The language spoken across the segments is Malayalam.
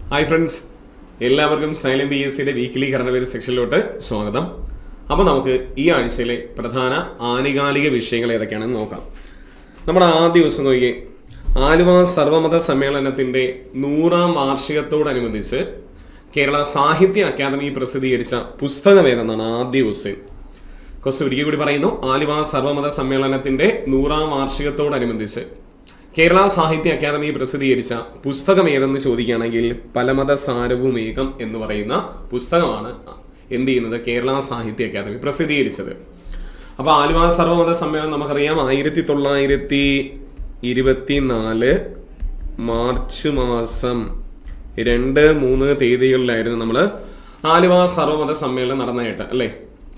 ഹായ് ഫ്രണ്ട്സ്, എല്ലാവർക്കും സൈലന്റ് ബി എസ് സിയുടെ വീക്കിലി കറണ്ട് സെക്ഷനിലോട്ട് സ്വാഗതം. അപ്പോൾ നമുക്ക് ഈ ആഴ്ചയിലെ പ്രധാന ആനുകാലിക വിഷയങ്ങൾ ഏതൊക്കെയാണെന്ന് നോക്കാം. നമ്മുടെ ആദ്യ ദിവസം നോക്കിയേ, ആലുവ സർവമത സമ്മേളനത്തിൻ്റെ 100ാം വാർഷികത്തോടനുബന്ധിച്ച് കേരള സാഹിത്യ അക്കാദമി പ്രസിദ്ധീകരിച്ച പുസ്തകം ഏതെന്നാണ് ആദ്യ ദിവസം. കുറച്ച് ഒരിക്കൽ കൂടി പറയുന്നു, ആലുവ സർവമത സമ്മേളനത്തിൻ്റെ 100ാം വാർഷികത്തോടനുബന്ധിച്ച് കേരള സാഹിത്യ അക്കാദമി പ്രസിദ്ധീകരിച്ച പുസ്തകം ഏതെന്ന് ചോദിക്കുകയാണെങ്കിൽ പലമത സാരവുമേകം എന്ന് പറയുന്ന പുസ്തകമാണ് എന്ത് ചെയ്യുന്നത് കേരള സാഹിത്യ അക്കാദമി പ്രസിദ്ധീകരിച്ചത്. അപ്പോൾ ആലുവ സർവമത സമ്മേളനം നമുക്കറിയാം 1924 മാർച്ച് മാസം 2-3 തീയതികളിലായിരുന്നു നമ്മൾ ആലുവ സർവമത സമ്മേളനം നടന്നതായിട്ട് അല്ലേ.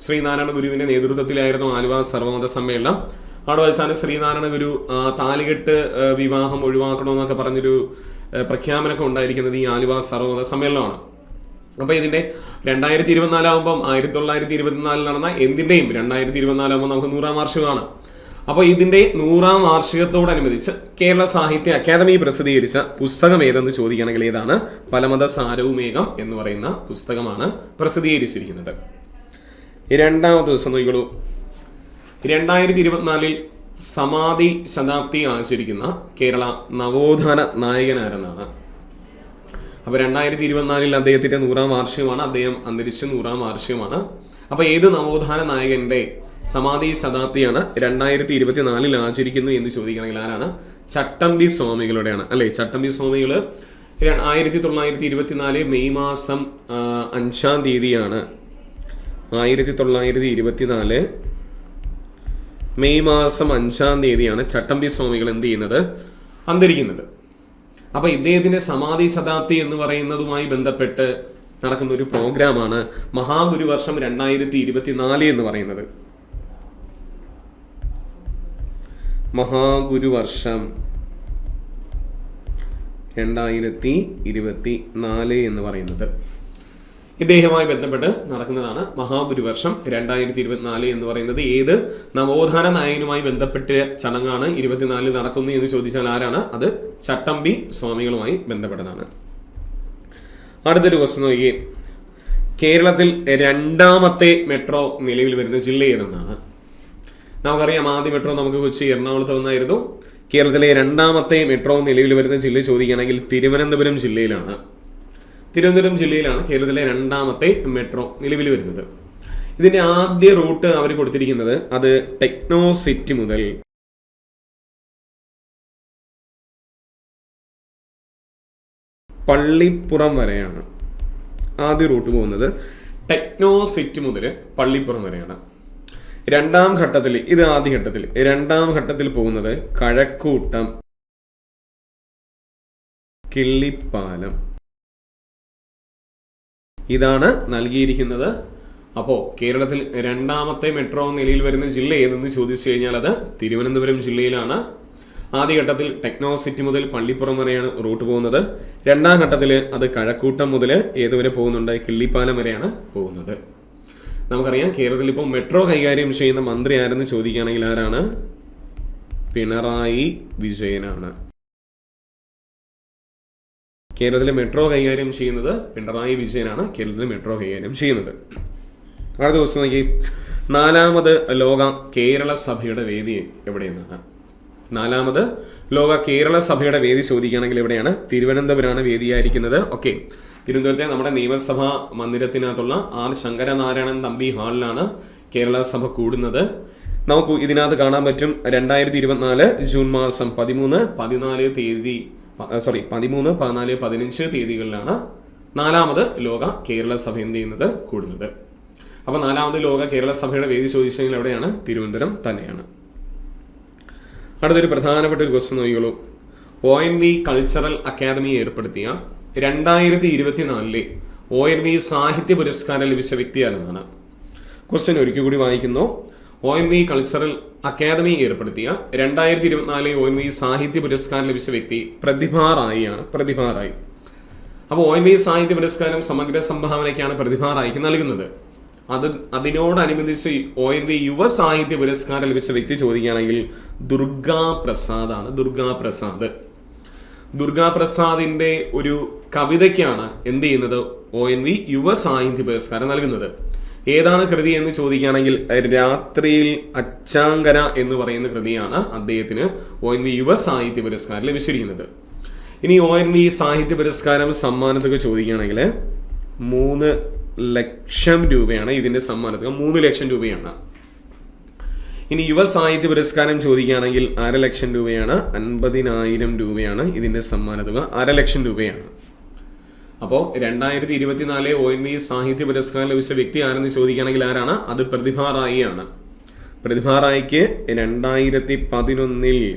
ശ്രീനാരായണ ഗുരുവിന്റെ നേതൃത്വത്തിലായിരുന്നു ആലുവ സർവമത സമ്മേളനം. അവിടെ വെച്ചാണ് ശ്രീനാരായണ ഗുരു താലികെട്ട് വിവാഹം ഒഴിവാക്കണമെന്നൊക്കെ പറഞ്ഞൊരു പ്രഖ്യാപനമൊക്കെ ഉണ്ടായിരിക്കുന്നത് ഈ ആലുവ സർവമത സമ്മേളനമാണ്. അപ്പോൾ ഇതിന്റെ 2024 ആകുമ്പം 1924 നടന്ന എന്തിന്റെയും 2024 ആകുമ്പോൾ നമുക്ക് 100ാം വാർഷികമാണ്. അപ്പോൾ ഇതിന്റെ 100ാം വാർഷികത്തോടനുബന്ധിച്ച് കേരള സാഹിത്യ അക്കാദമി പ്രസിദ്ധീകരിച്ച പുസ്തകം ഏതെന്ന് ചോദിക്കുകയാണെങ്കിൽ ഏതാണ്? പലമത സാരവുമേകം എന്ന് പറയുന്ന പുസ്തകമാണ് പ്രസിദ്ധീകരിച്ചിരിക്കുന്നത്. രണ്ടാമത്തെ ദിവസം നോക്കിക്കോളൂ, 2024 സമാധി ശതാബ്ദി ആചരിക്കുന്ന കേരള നവോത്ഥാന നായകനാരെന്നാണ്. അപ്പോൾ 2024 അദ്ദേഹത്തിന്റെ 100ാം വാർഷികമാണ്, അദ്ദേഹം അന്തരിച്ച 100ാം വാർഷികമാണ്. അപ്പോൾ ഏത് നവോത്ഥാന നായകന്റെ സമാധി ശതാബ്ദിയാണ് 2024 ആചരിക്കുന്നു എന്ന് ചോദിക്കണമെങ്കിൽ ആരാണ്? ചട്ടമ്പി സ്വാമികളുടെയാണ് അല്ലേ. ചട്ടമ്പി സ്വാമികൾ 1924 മെയ് മാസം 5-ാം തീയതിയാണ് 1924 മെയ് മാസം 5-ാം തീയതിയാണ് ചട്ടമ്പി സ്വാമികൾ എന്ത് ചെയ്യുന്നത്? അന്തരിക്കുന്നത്. അപ്പൊ ഇദ്ദേഹത്തിന്റെ സമാധി ശതാബ്ദി എന്ന് പറയുന്നതുമായി ബന്ധപ്പെട്ട് നടക്കുന്ന ഒരു പ്രോഗ്രാമാണ് മഹാഗുരുവർഷം 2024 എന്ന് പറയുന്നത്. മഹാഗുരുവർഷം 2024 എന്ന് പറയുന്നത് ഇദ്ദേഹവുമായി ബന്ധപ്പെട്ട് നടക്കുന്നതാണ്. മഹാഗുരുവർഷം 2024 എന്ന് പറയുന്നത് ഏത് നവോത്ഥാന നായകനുമായി ബന്ധപ്പെട്ട ചടങ്ങാണ് 24 നടക്കുന്നു എന്ന് ചോദിച്ചാൽ ആരാണ്? അത് ചട്ടമ്പി സ്വാമികളുമായി ബന്ധപ്പെട്ടതാണ്. അടുത്തൊരു ക്വസ്റ്റ്യൻ നോക്കിയേ, കേരളത്തിൽ 2ാമത്തെ മെട്രോ നിലവിൽ വരുന്ന ജില്ല ഏതെന്നാണ്. നമുക്കറിയാം ആദ്യ മെട്രോ നമുക്ക് കൊച്ചി എറണാകുളത്ത് വന്നായിരുന്നു. കേരളത്തിലെ 2ാമത്തെ മെട്രോ നിലവിൽ വരുന്ന ജില്ല ചോദിക്കുകയാണെങ്കിൽ തിരുവനന്തപുരം ജില്ലയിലാണ്. തിരുവനന്തപുരം ജില്ലയിലാണ് കേരളത്തിലെ 2ാമത്തെ മെട്രോ നിലവിൽ വരുന്നത്. ഇതിന്റെ ആദ്യ റൂട്ട് അവർ കൊടുത്തിരിക്കുന്നത് അത് ടെക്നോ സിറ്റി മുതൽ പള്ളിപ്പുറം വരെയാണ്. ആദ്യ റൂട്ട് പോകുന്നത് ടെക്നോ സിറ്റി മുതൽ പള്ളിപ്പുറം വരെയാണ്. 2ാം ഘട്ടത്തിൽ, ഇത് ആദ്യ ഘട്ടത്തിൽ, 2ാം ഘട്ടത്തിൽ പോകുന്നത് കഴക്കൂട്ടം, കിള്ളിപ്പാലം, ഇതാണ് നൽകിയിരിക്കുന്നത്. അപ്പോൾ കേരളത്തിൽ 2ാമത്തെ മെട്രോ നിലയിൽ വരുന്ന ജില്ല ഏതെന്ന് ചോദിച്ചു കഴിഞ്ഞാൽ അത് തിരുവനന്തപുരം ജില്ലയിലാണ്. ആദ്യഘട്ടത്തിൽ ടെക്നോ സിറ്റി മുതൽ പള്ളിപ്പുറം വരെയാണ് റൂട്ട് പോകുന്നത്. 2ാം ഘട്ടത്തിൽ അത് കഴക്കൂട്ടം മുതൽ ഏതുവരെ പോകുന്നുണ്ട്? കിള്ളിപ്പാലം വരെയാണ് പോകുന്നത്. നമുക്കറിയാം കേരളത്തിൽ ഇപ്പോൾ മെട്രോ കൈകാര്യം ചെയ്യുന്ന മന്ത്രി ആരെന്ന് ചോദിക്കുകയാണെങ്കിൽ ആരാണ്? പിണറായി വിജയനാണ്. കേരളത്തിലെ മെട്രോ കൈകാര്യം ചെയ്യുന്നത് പിണറായി വിജയനാണ്. കേരളത്തിലെ മെട്രോ കൈകാര്യം ചെയ്യുന്നത്. അടുത്ത ദിവസം നോക്കി, 4ാമത് ലോക കേരള സഭയുടെ വേദി എവിടെയെന്നാണ്. 4ാമത് ലോക കേരള സഭയുടെ വേദി ചോദിക്കുകയാണെങ്കിൽ എവിടെയാണ്? തിരുവനന്തപുരമാണ് വേദിയായിരിക്കുന്നത്. ഓക്കെ, തിരുവനന്തപുരത്തെ നമ്മുടെ നിയമസഭാ മന്ദിരത്തിനകത്തുള്ള ആർ ശങ്കരനാരായണൻ തമ്പി ഹാളിലാണ് കേരള സഭ കൂടുന്നത്. നമുക്ക് ഇതിനകത്ത് കാണാൻ പറ്റും 2024 ജൂൺ മാസം 13, 14 തീയതി 13, 14, 15 തീയതികളിലാണ് 4ാമത് ലോക കേരള സഭ എന്ത് ചെയ്യുന്നത്? കൂടുന്നത്. അപ്പോൾ 4ാമത് ലോക കേരള സഭയുടെ വേദി ചോദിച്ചെങ്കിൽ എവിടെയാണ്? തിരുവനന്തപുരം തന്നെയാണ്. അടുത്തൊരു പ്രധാനപ്പെട്ട ഒരു ക്വസ്റ്റ്യൻ നോക്കിയോളൂ, ONV കൾച്ചറൽ അക്കാദമി ഏർപ്പെടുത്തിയ 2024 ONV സാഹിത്യ പുരസ്കാരം ലഭിച്ച വ്യക്തി ആരെന്നാണ്. ക്വസ്റ്റ്യൻ ഒരിക്കൽ കൂടി വായിക്കുന്നു, ONV കൾച്ചറൽ അക്കാദമി ഏർപ്പെടുത്തിയ 2024 ONV സാഹിത്യ പുരസ്കാരം ലഭിച്ച വ്യക്തി പ്രതിഭ റായിയാണ്. പ്രതിഭ റായി. അപ്പോൾ ONV സാഹിത്യ പുരസ്കാരം സമഗ്ര സംഭാവനയ്ക്കാണ് പ്രതിഭ റായിക്ക് നൽകുന്നത്. അതിനോടനുബന്ധിച്ച് ONV യുവ സാഹിത്യ പുരസ്കാരം ലഭിച്ച വ്യക്തി ചോദിക്കുകയാണെങ്കിൽ ദുർഗാ പ്രസാദ് ആണ്. ദുർഗാ പ്രസാദ്. ദുർഗാപ്രസാദിന്റെ ഒരു കവിതയ്ക്കാണ് എന്ത് ചെയ്യുന്നത് ONV യുവ സാഹിത്യ പുരസ്കാരം നൽകുന്നത്. ഏതാണ് കൃതി എന്ന് ചോദിക്കുകയാണെങ്കിൽ രാത്രിയിൽ അച്ചാങ്കര എന്ന് പറയുന്ന കൃതിയാണ് അദ്ദേഹത്തിന് ONV യുവ സാഹിത്യ പുരസ്കാരം ലഭിച്ചിരിക്കുന്നത്. ഇനി ONV സാഹിത്യ പുരസ്കാരം സമ്മാനത്തുക ചോദിക്കുകയാണെങ്കിൽ 3 ലക്ഷം രൂപയാണ് ഇതിന്റെ സമ്മാനത്തുക. 3 ലക്ഷം രൂപയാണ്. ഇനി യുവ സാഹിത്യ പുരസ്കാരം ചോദിക്കുകയാണെങ്കിൽ 1/2 ലക്ഷം രൂപയാണ്. 50,000 രൂപയാണ് ഇതിന്റെ സമ്മാനത്തുക. 1/2 ലക്ഷം രൂപയാണ്. അപ്പോൾ 2024 ONV സാഹിത്യ പുരസ്കാരം ലഭിച്ച വ്യക്തി ആരെന്ന് ചോദിക്കുകയാണെങ്കിൽ ആരാണ്? അത് പ്രതിഭ റായി ആണ്. പ്രതിഭ റായിക്ക് 2011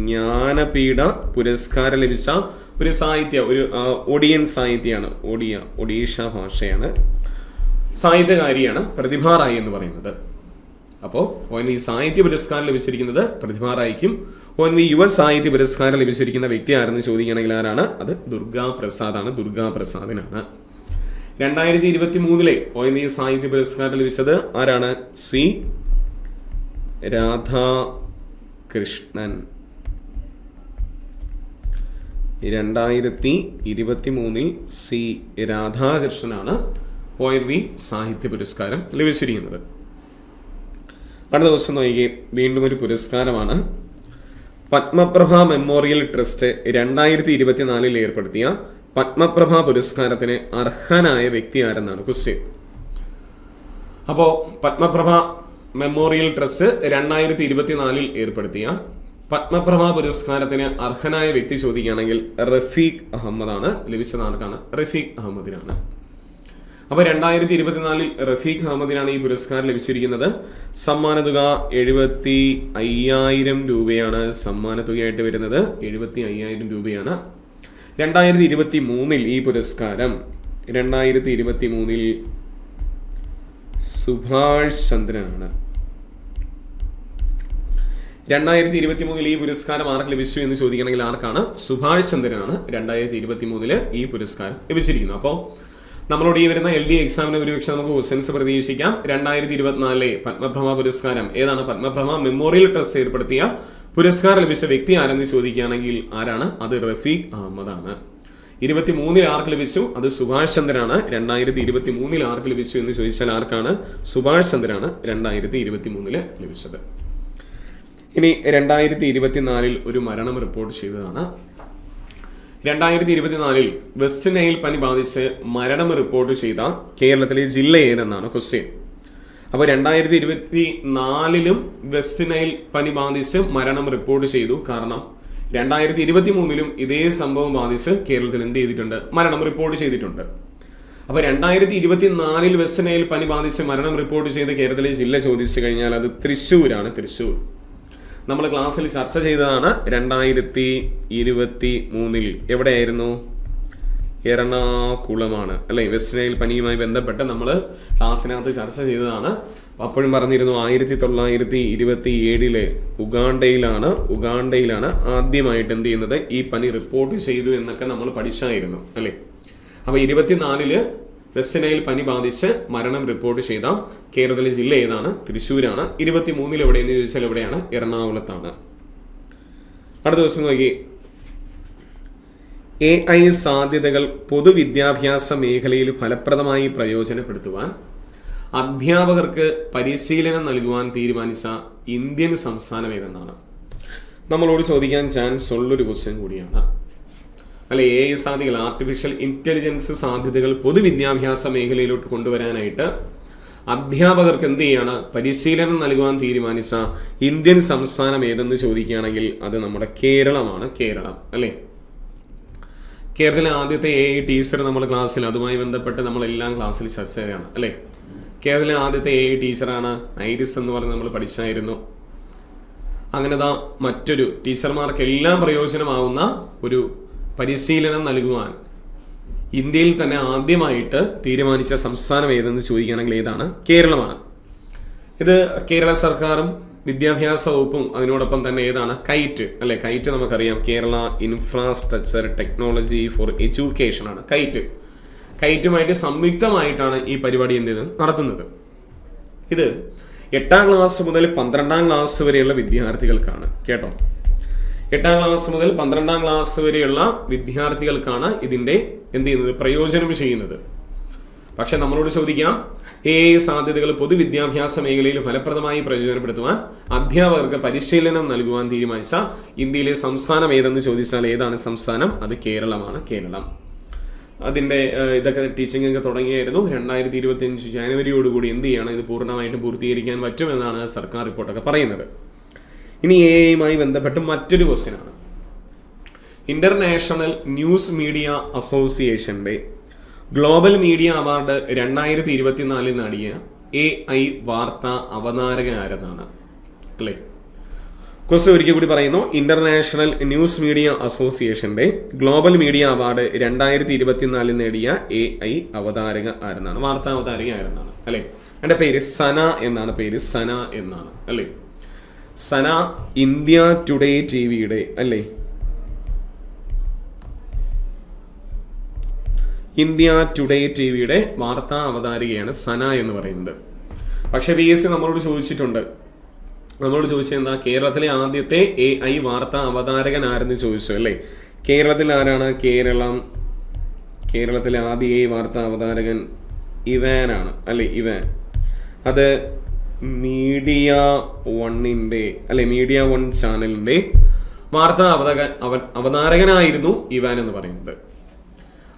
ജ്ഞാനപീഠ പുരസ്കാരം ലഭിച്ച ഒരു ഒഡിയൻ സാഹിത്യമാണ്. ഒഡീഷ ഭാഷയാണ്. സാഹിത്യകാരിയാണ് പ്രതിഭ റായി എന്ന് പറയുന്നത്. അപ്പോൾ ONV സാഹിത്യ പുരസ്കാരം ലഭിച്ചിരിക്കുന്നത് പ്രതിഭ റായിക്കും ONV യുവ സാഹിത്യ പുരസ്കാരം ലഭിച്ചിരിക്കുന്ന വ്യക്തി ആരെന്ന് ചോദിക്കുകയാണെങ്കിൽ ആരാണ്? അത് ദുർഗാപ്രസാദാണ്. ദുർഗാപ്രസാദിനാണ്. 2023 ONV സാഹിത്യ പുരസ്കാരം ലഭിച്ചത് ആരാണ്? സി രാധാകൃഷ്ണൻ. 2023 സി രാധാകൃഷ്ണനാണ് ONV സാഹിത്യ പുരസ്കാരം ലഭിച്ചിരിക്കുന്നത്. അടുത്ത ദിവസം നോക്കി വീണ്ടും ഒരു പുരസ്കാരമാണ്. പത്മപ്രഭ മെമ്മോറിയൽ ട്രസ്റ്റ് 2024 ഏർപ്പെടുത്തിയ പത്മപ്രഭ പുരസ്കാരത്തിന് അർഹനായ വ്യക്തി ആരെന്നാണ് ക്വസ്റ്റ്യൻ. അപ്പോൾ പത്മപ്രഭ മെമ്മോറിയൽ ട്രസ്റ്റ് 2024 ഏർപ്പെടുത്തിയ പത്മപ്രഭ പുരസ്കാരത്തിന് അർഹനായ വ്യക്തി ചോദിക്കുകയാണെങ്കിൽ റഫീഖ് അഹമ്മദാണ്. ലഭിച്ചത് ആർക്കാണ്? റഫീഖ് അഹമ്മദിനാണ്. അപ്പോൾ 2024 റഫീഖ് അഹമ്മദിനാണ് ഈ പുരസ്കാരം ലഭിച്ചിരിക്കുന്നത്. സമ്മാനതുക 75,000 രൂപയാണ് സമ്മാനത്തുകയായിട്ട് വരുന്നത്. 75,000 രൂപയാണ്. 2023 ഈ പുരസ്കാരം 2023 സുഭാഷ് ചന്ദ്രനാണ്. 2023 ഈ പുരസ്കാരം ആർക്ക് ലഭിച്ചു എന്ന് ചോദിക്കണമെങ്കിൽ ആർക്കാണ്? സുഭാഷ് ചന്ദ്രനാണ് 2023 ഈ പുരസ്കാരം ലഭിച്ചിരിക്കുന്നത്. അപ്പോൾ നമ്മളോട് ഈ വരുന്ന LD എക്സാമിന് ഒരുപക്ഷെ നമുക്ക് ക്വസ്റ്റ്യൻസ് പ്രതീക്ഷിക്കാം. 2024 പത്മപ്രഭ പുരസ്കാരം ഏതാണ്? പത്മപ്രഭ മെമ്മോറിയൽ ട്രസ്റ്റ് ഏർപ്പെടുത്തിയ പുരസ്കാരം ലഭിച്ച വ്യക്തി ആരെന്ന് ചോദിക്കുകയാണെങ്കിൽ ആരാണ്? അത് റഫീഖ് അഹമ്മദാണ്. 2023 ആർക്ക് ലഭിച്ചു? അത് സുഭാഷ് ചന്ദ്രനാണ്. 2023 ആർക്ക് ലഭിച്ചു എന്ന് ചോദിച്ചാൽ ആർക്കാണ്? സുഭാഷ് ചന്ദ്രനാണ് 2023 ലഭിച്ചത്. ഇനി 2024 ഒരു മരണം റിപ്പോർട്ട് ചെയ്തതാണ്. 2024 വെസ്റ്റ് നൈൽ പനി ബാധിച്ച് മരണം റിപ്പോർട്ട് ചെയ്ത കേരളത്തിലെ ജില്ല ഏതെന്നാണ് ക്വസ്റ്റ്യൻ. അപ്പോൾ 2024 വെസ്റ്റ് നൈൽ പനി ബാധിച്ച് മരണം റിപ്പോർട്ട് ചെയ്തു. കാരണം 2023 ഇതേ സംഭവം ബാധിച്ച് കേരളത്തിൽ എന്ത് ചെയ്തിട്ടുണ്ട്? മരണം റിപ്പോർട്ട് ചെയ്തിട്ടുണ്ട്. അപ്പോൾ 2024 വെസ്റ്റ് നൈൽ പനി ബാധിച്ച് മരണം റിപ്പോർട്ട് ചെയ്ത കേരളത്തിലെ ജില്ല ചോദിച്ചു കഴിഞ്ഞാൽ അത് തൃശ്ശൂരാണ്. തൃശ്ശൂർ നമ്മൾ ക്ലാസ്സിൽ ചർച്ച ചെയ്തതാണ്. 2023 എവിടെയായിരുന്നു? എറണാകുളമാണ് അല്ലേ? വെസ്റ്റ് നൈൽ പനിയുമായി ബന്ധപ്പെട്ട് നമ്മൾ ക്ലാസ്സിനകത്ത് ചർച്ച ചെയ്തതാണ്. അപ്പോഴും പറഞ്ഞിരുന്നു 1927 ഉഗാണ്ടയിലാണ് ആദ്യമായിട്ട് എന്ത് ചെയ്യുന്നത്? ഈ പനി റിപ്പോർട്ട് ചെയ്തു എന്നൊക്കെ നമ്മൾ പഠിച്ചായിരുന്നു അല്ലേ? അപ്പോൾ 24 വെസ്റ്റ് നൈൽ പനി ബാധിച്ച് മരണം റിപ്പോർട്ട് ചെയ്ത കേരളത്തിലെ ജില്ല ഏതാണ്? തൃശ്ശൂരാണ്. 23 എവിടെയെന്ന് ചോദിച്ചാൽ എവിടെയാണ്? എറണാകുളത്താണ്. അടുത്ത ദിവസം നോക്കി AI സാധ്യതകൾ പൊതുവിദ്യാഭ്യാസ മേഖലയിൽ ഫലപ്രദമായി പ്രയോജനപ്പെടുത്തുവാൻ അധ്യാപകർക്ക് പരിശീലനം നൽകുവാൻ തീരുമാനിച്ച ഇന്ത്യൻ സംസ്ഥാനം ഏതെന്നാണ് നമ്മളോട് ചോദിക്കാൻ ചാൻസ് ഉള്ളൊരു ക്വസ്റ്റ്യൻ കൂടിയാണ് അല്ലെ? AI സാധ്യതകൾ, ആർട്ടിഫിഷ്യൽ ഇന്റലിജൻസ് സാധ്യതകൾ പൊതുവിദ്യാഭ്യാസ മേഖലയിലോട്ട് കൊണ്ടുവരാനായിട്ട് അധ്യാപകർക്ക് എന്ത് ചെയ്യാണ്? പരിശീലനം നൽകുവാൻ തീരുമാനിച്ച ഇന്ത്യൻ സംസ്ഥാനം ഏതെന്ന് ചോദിക്കുകയാണെങ്കിൽ അത് നമ്മുടെ കേരളമാണ്. കേരളം അല്ലേ? കേരളത്തിലെ ആദ്യത്തെ AI ടീച്ചർ നമ്മൾ ക്ലാസ്സിൽ അതുമായി ബന്ധപ്പെട്ട് നമ്മളെല്ലാം ക്ലാസ്സിൽ ചർച്ച ചെയ്യാണ് അല്ലേ? കേരളത്തിലെ ആദ്യത്തെ AI ടീച്ചറാണ് ഐരിസ് എന്ന് പറഞ്ഞ് നമ്മൾ പഠിച്ചായിരുന്നു. അങ്ങനെ മറ്റൊരു ടീച്ചർമാർക്കെല്ലാം പ്രയോജനമാവുന്ന ഒരു പരിശീലനം നൽകുവാൻ ഇന്ത്യയിൽ തന്നെ ആദ്യമായിട്ട് തീരുമാനിച്ച സംസ്ഥാനം ഏതെന്ന് ചോദിക്കുകയാണെങ്കിൽ ഏതാണ്? കേരളമാണ്. ഇത് കേരള സർക്കാരും വിദ്യാഭ്യാസ വകുപ്പും അതിനോടൊപ്പം തന്നെ ഏതാണ്? കൈറ്റ് അല്ലെ? കൈറ്റ് നമുക്കറിയാം, Kerala infrastructure technology for education ആണ് കൈറ്റ്. കൈറ്റുമായിട്ട് സംയുക്തമായിട്ടാണ് ഈ പരിപാടി നടത്തുന്നത്. ഇത് 8ാം ക്ലാസ് മുതൽ 12ാം ക്ലാസ് വരെയുള്ള വിദ്യാർത്ഥികൾക്കാണ് കേട്ടോ. 8ാം ക്ലാസ് മുതൽ 12ാം ക്ലാസ് വരെയുള്ള വിദ്യാർത്ഥികൾക്കാണ് ഇതിന്റെ എന്ത് ചെയ്യുന്നത്, പ്രയോജനം ചെയ്യുന്നത്. പക്ഷെ നമ്മളോട് ചോദിക്കാം, AI സാധ്യതകൾ പൊതുവിദ്യാഭ്യാസ മേഖലയിൽ ഫലപ്രദമായി പ്രയോജനപ്പെടുത്തുവാൻ അധ്യാപകർക്ക് പരിശീലനം നൽകുവാൻ തീരുമാനിച്ച ഇന്ത്യയിലെ സംസ്ഥാനം ഏതെന്ന് ചോദിച്ചാൽ ഏതാണ് സംസ്ഥാനം? അത് കേരളമാണ്. കേരളം. അതിൻ്റെ ഇതൊക്കെ ടീച്ചിങ് ഒക്കെ തുടങ്ങിയായിരുന്നു. 2025 ജനുവരിയോടുകൂടി എന്ത് ചെയ്യണം, ഇത് പൂർണ്ണമായിട്ടും പൂർത്തീകരിക്കാൻ പറ്റുമെന്നാണ് സർക്കാർ റിപ്പോർട്ടൊക്കെ പറയുന്നത്. ഇനി AI ബന്ധപ്പെട്ട് മറ്റൊരു ക്വസ്റ്റ്യൻ ആണ്. ഇന്റർനാഷണൽ ന്യൂസ് മീഡിയ അസോസിയേഷന്റെ ഗ്ലോബൽ മീഡിയ അവാർഡ് 2024 നേടിയ AI വാർത്താ അവതാരക ആരെന്നാണ്? അല്ലേ? ക്വസ്റ്റ്യൻ ഒരിക്കൽ കൂടി പറയുന്നു. ഇന്റർനാഷണൽ ന്യൂസ് മീഡിയ അസോസിയേഷന്റെ ഗ്ലോബൽ മീഡിയ അവാർഡ് 2024 നേടിയ AI അവതാരക ആരെന്നാണ്? വാർത്താ അവതാരക ആരെന്നാണ്? അല്ലേ? എൻ്റെ പേര് സന എന്നാണ്. പേര് സന എന്നാണ്. അല്ലേ? സന ഇന്ത്യ ടുഡേ TVയുടെ അല്ലേ, ഇന്ത്യ ടുഡേ TVയുടെ വാർത്താ അവതാരികയാണ് സന എന്ന് പറയുന്നത്. പക്ഷെ PSC നമ്മളോട് ചോദിച്ചിട്ടുണ്ട്. നമ്മളോട് ചോദിച്ചത് എന്താ? കേരളത്തിലെ ആദ്യത്തെ AI വാർത്താ അവതാരകൻ ആരെന്ന് ചോദിച്ചു. അല്ലേ? കേരളത്തിൽ ആരാണ്? കേരളത്തിലെ ആദ്യ AI വാർത്താ അവതാരകൻ ഇവാനാണ്. അല്ലേ? ഇവാൻ. അത് മീഡിയ വൺ ചാനലിന്റെ വാർത്താ അവതാരകനായിരുന്നു ഇവാൻ എന്ന് പറയുന്നത്.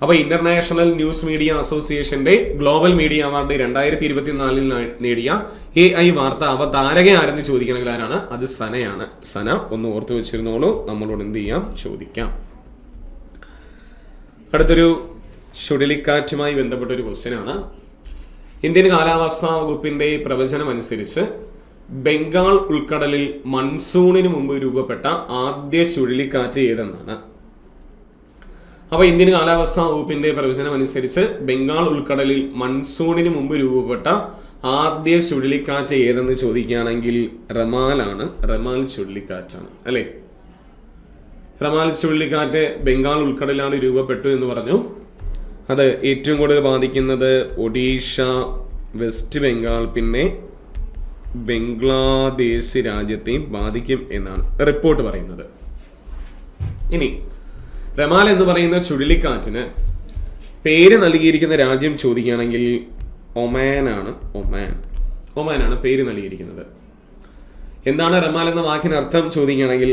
അപ്പൊ ഇന്റർനാഷണൽ ന്യൂസ് മീഡിയ അസോസിയേഷന്റെ ഗ്ലോബൽ മീഡിയ അവാർഡ് 2024 നേടിയ AI വാർത്താ അവതാരക ആരെന്ന് ചോദിക്കണമെങ്കിൽ ആരാണ്? അത് സനയാണ്. സന ഒന്ന് ഓർത്തു വെച്ചിരുന്നോളൂ. നമ്മളോട് എന്ത് ചെയ്യാം? ചോദിക്കാം. അടുത്തൊരു ചുഴലിക്കാറ്റുമായി ബന്ധപ്പെട്ട ഒരു ക്വസ്റ്റ്യൻ ആണ്. ഇന്ത്യൻ കാലാവസ്ഥാ വകുപ്പിന്റെ പ്രവചനം അനുസരിച്ച് ബംഗാൾ ഉൾക്കടലിൽ മൺസൂണിന് മുമ്പ് രൂപപ്പെട്ട ആദ്യ ചുഴലിക്കാറ്റ് ഏതെന്നാണ്? അപ്പൊ ഇന്ത്യൻ കാലാവസ്ഥാ വകുപ്പിന്റെ പ്രവചനം അനുസരിച്ച് ബംഗാൾ ഉൾക്കടലിൽ മൺസൂണിന് മുമ്പ് രൂപപ്പെട്ട ആദ്യ ചുഴലിക്കാറ്റ് ഏതെന്ന് ചോദിക്കുകയാണെങ്കിൽ റമാലാണ്. റമാൽ ചുഴലിക്കാറ്റാണ്. അല്ലെ? റമാൽ ചുഴലിക്കാറ്റ് ബംഗാൾ ഉൾക്കടലിലാണ് രൂപപ്പെട്ടു എന്ന് പറഞ്ഞു. അത് ഏറ്റവും കൂടുതൽ ബാധിക്കുന്നത് ഒഡീഷ, വെസ്റ്റ് ബംഗാൾ, പിന്നെ ബംഗ്ലാദേശ് രാജ്യത്തെയും ബാധിക്കും എന്നാണ് റിപ്പോർട്ട് പറയുന്നത്. ഇനി റമാൽ എന്ന് പറയുന്ന ചുഴലിക്കാറ്റിന് പേര് നൽകിയിരിക്കുന്ന രാജ്യം ചോദിക്കുകയാണെങ്കിൽ ഒമാനാണ്. ഒമാനാണ് പേര് നൽകിയിരിക്കുന്നത്. എന്താണ് റമാൽ എന്ന വാക്കിന് അർത്ഥം ചോദിക്കുകയാണെങ്കിൽ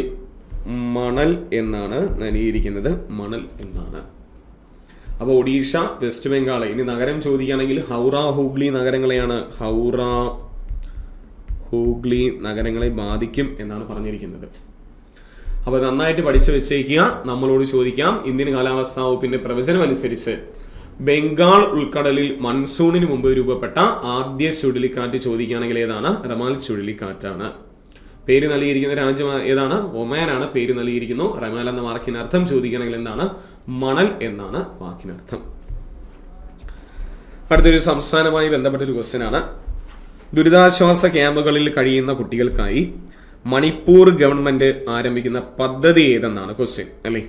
മണൽ എന്നാണ് നൽകിയിരിക്കുന്നത്. മണൽ എന്നാണ്. അപ്പോൾ ഒഡീഷ, വെസ്റ്റ് ബംഗാൾ. ഇനി നഗരം ചോദിക്കുകയാണെങ്കിൽ ഹൗറ, ഹൂഗ്ലി നഗരങ്ങളെയാണ്. ഹൗറ, ഹൂഗ്ലി നഗരങ്ങളെ ബാധിക്കും എന്നാണ് പറഞ്ഞിരിക്കുന്നത്. അപ്പോൾ നന്നായിട്ട് പഠിച്ചു വെച്ചേക്കുക. നമ്മളോട് ചോദിക്കാം, ഇന്ത്യൻ കാലാവസ്ഥാ വകുപ്പിന്റെ പ്രവചനം അനുസരിച്ച് ബംഗാൾ ഉൾക്കടലിൽ മൺസൂണിന് മുമ്പ് രൂപപ്പെട്ട ആദ്യ ചുഴലിക്കാറ്റ് ചോദിക്കുകയാണെങ്കിൽ ഏതാണ്? റമാൽ ചുഴലിക്കാറ്റാണ്. പേര് നൽകിയിരിക്കുന്ന രാജ്യം ഏതാണ്? ഒമാനാണ് പേര് നൽകിയിരിക്കുന്നു. റമാൽ എന്ന വാക്കിന് അർത്ഥം ചോദിക്കുകയാണെങ്കിൽ എന്താണ്? മണൽ എന്നാണ് വാക്കിനർത്ഥം. അടുത്തൊരു സംസ്ഥാനവുമായി ബന്ധപ്പെട്ട ഒരു ക്വസ്റ്റ്യൻ ആണ്. ദുരിതാശ്വാസ ക്യാമ്പുകളിൽ കഴിയുന്ന കുട്ടികൾക്കായി മണിപ്പൂർ ഗവൺമെന്റ് ആരംഭിക്കുന്ന പദ്ധതി ഏതെന്നാണ് ക്വസ്റ്റ്യൻ. അല്ലേ?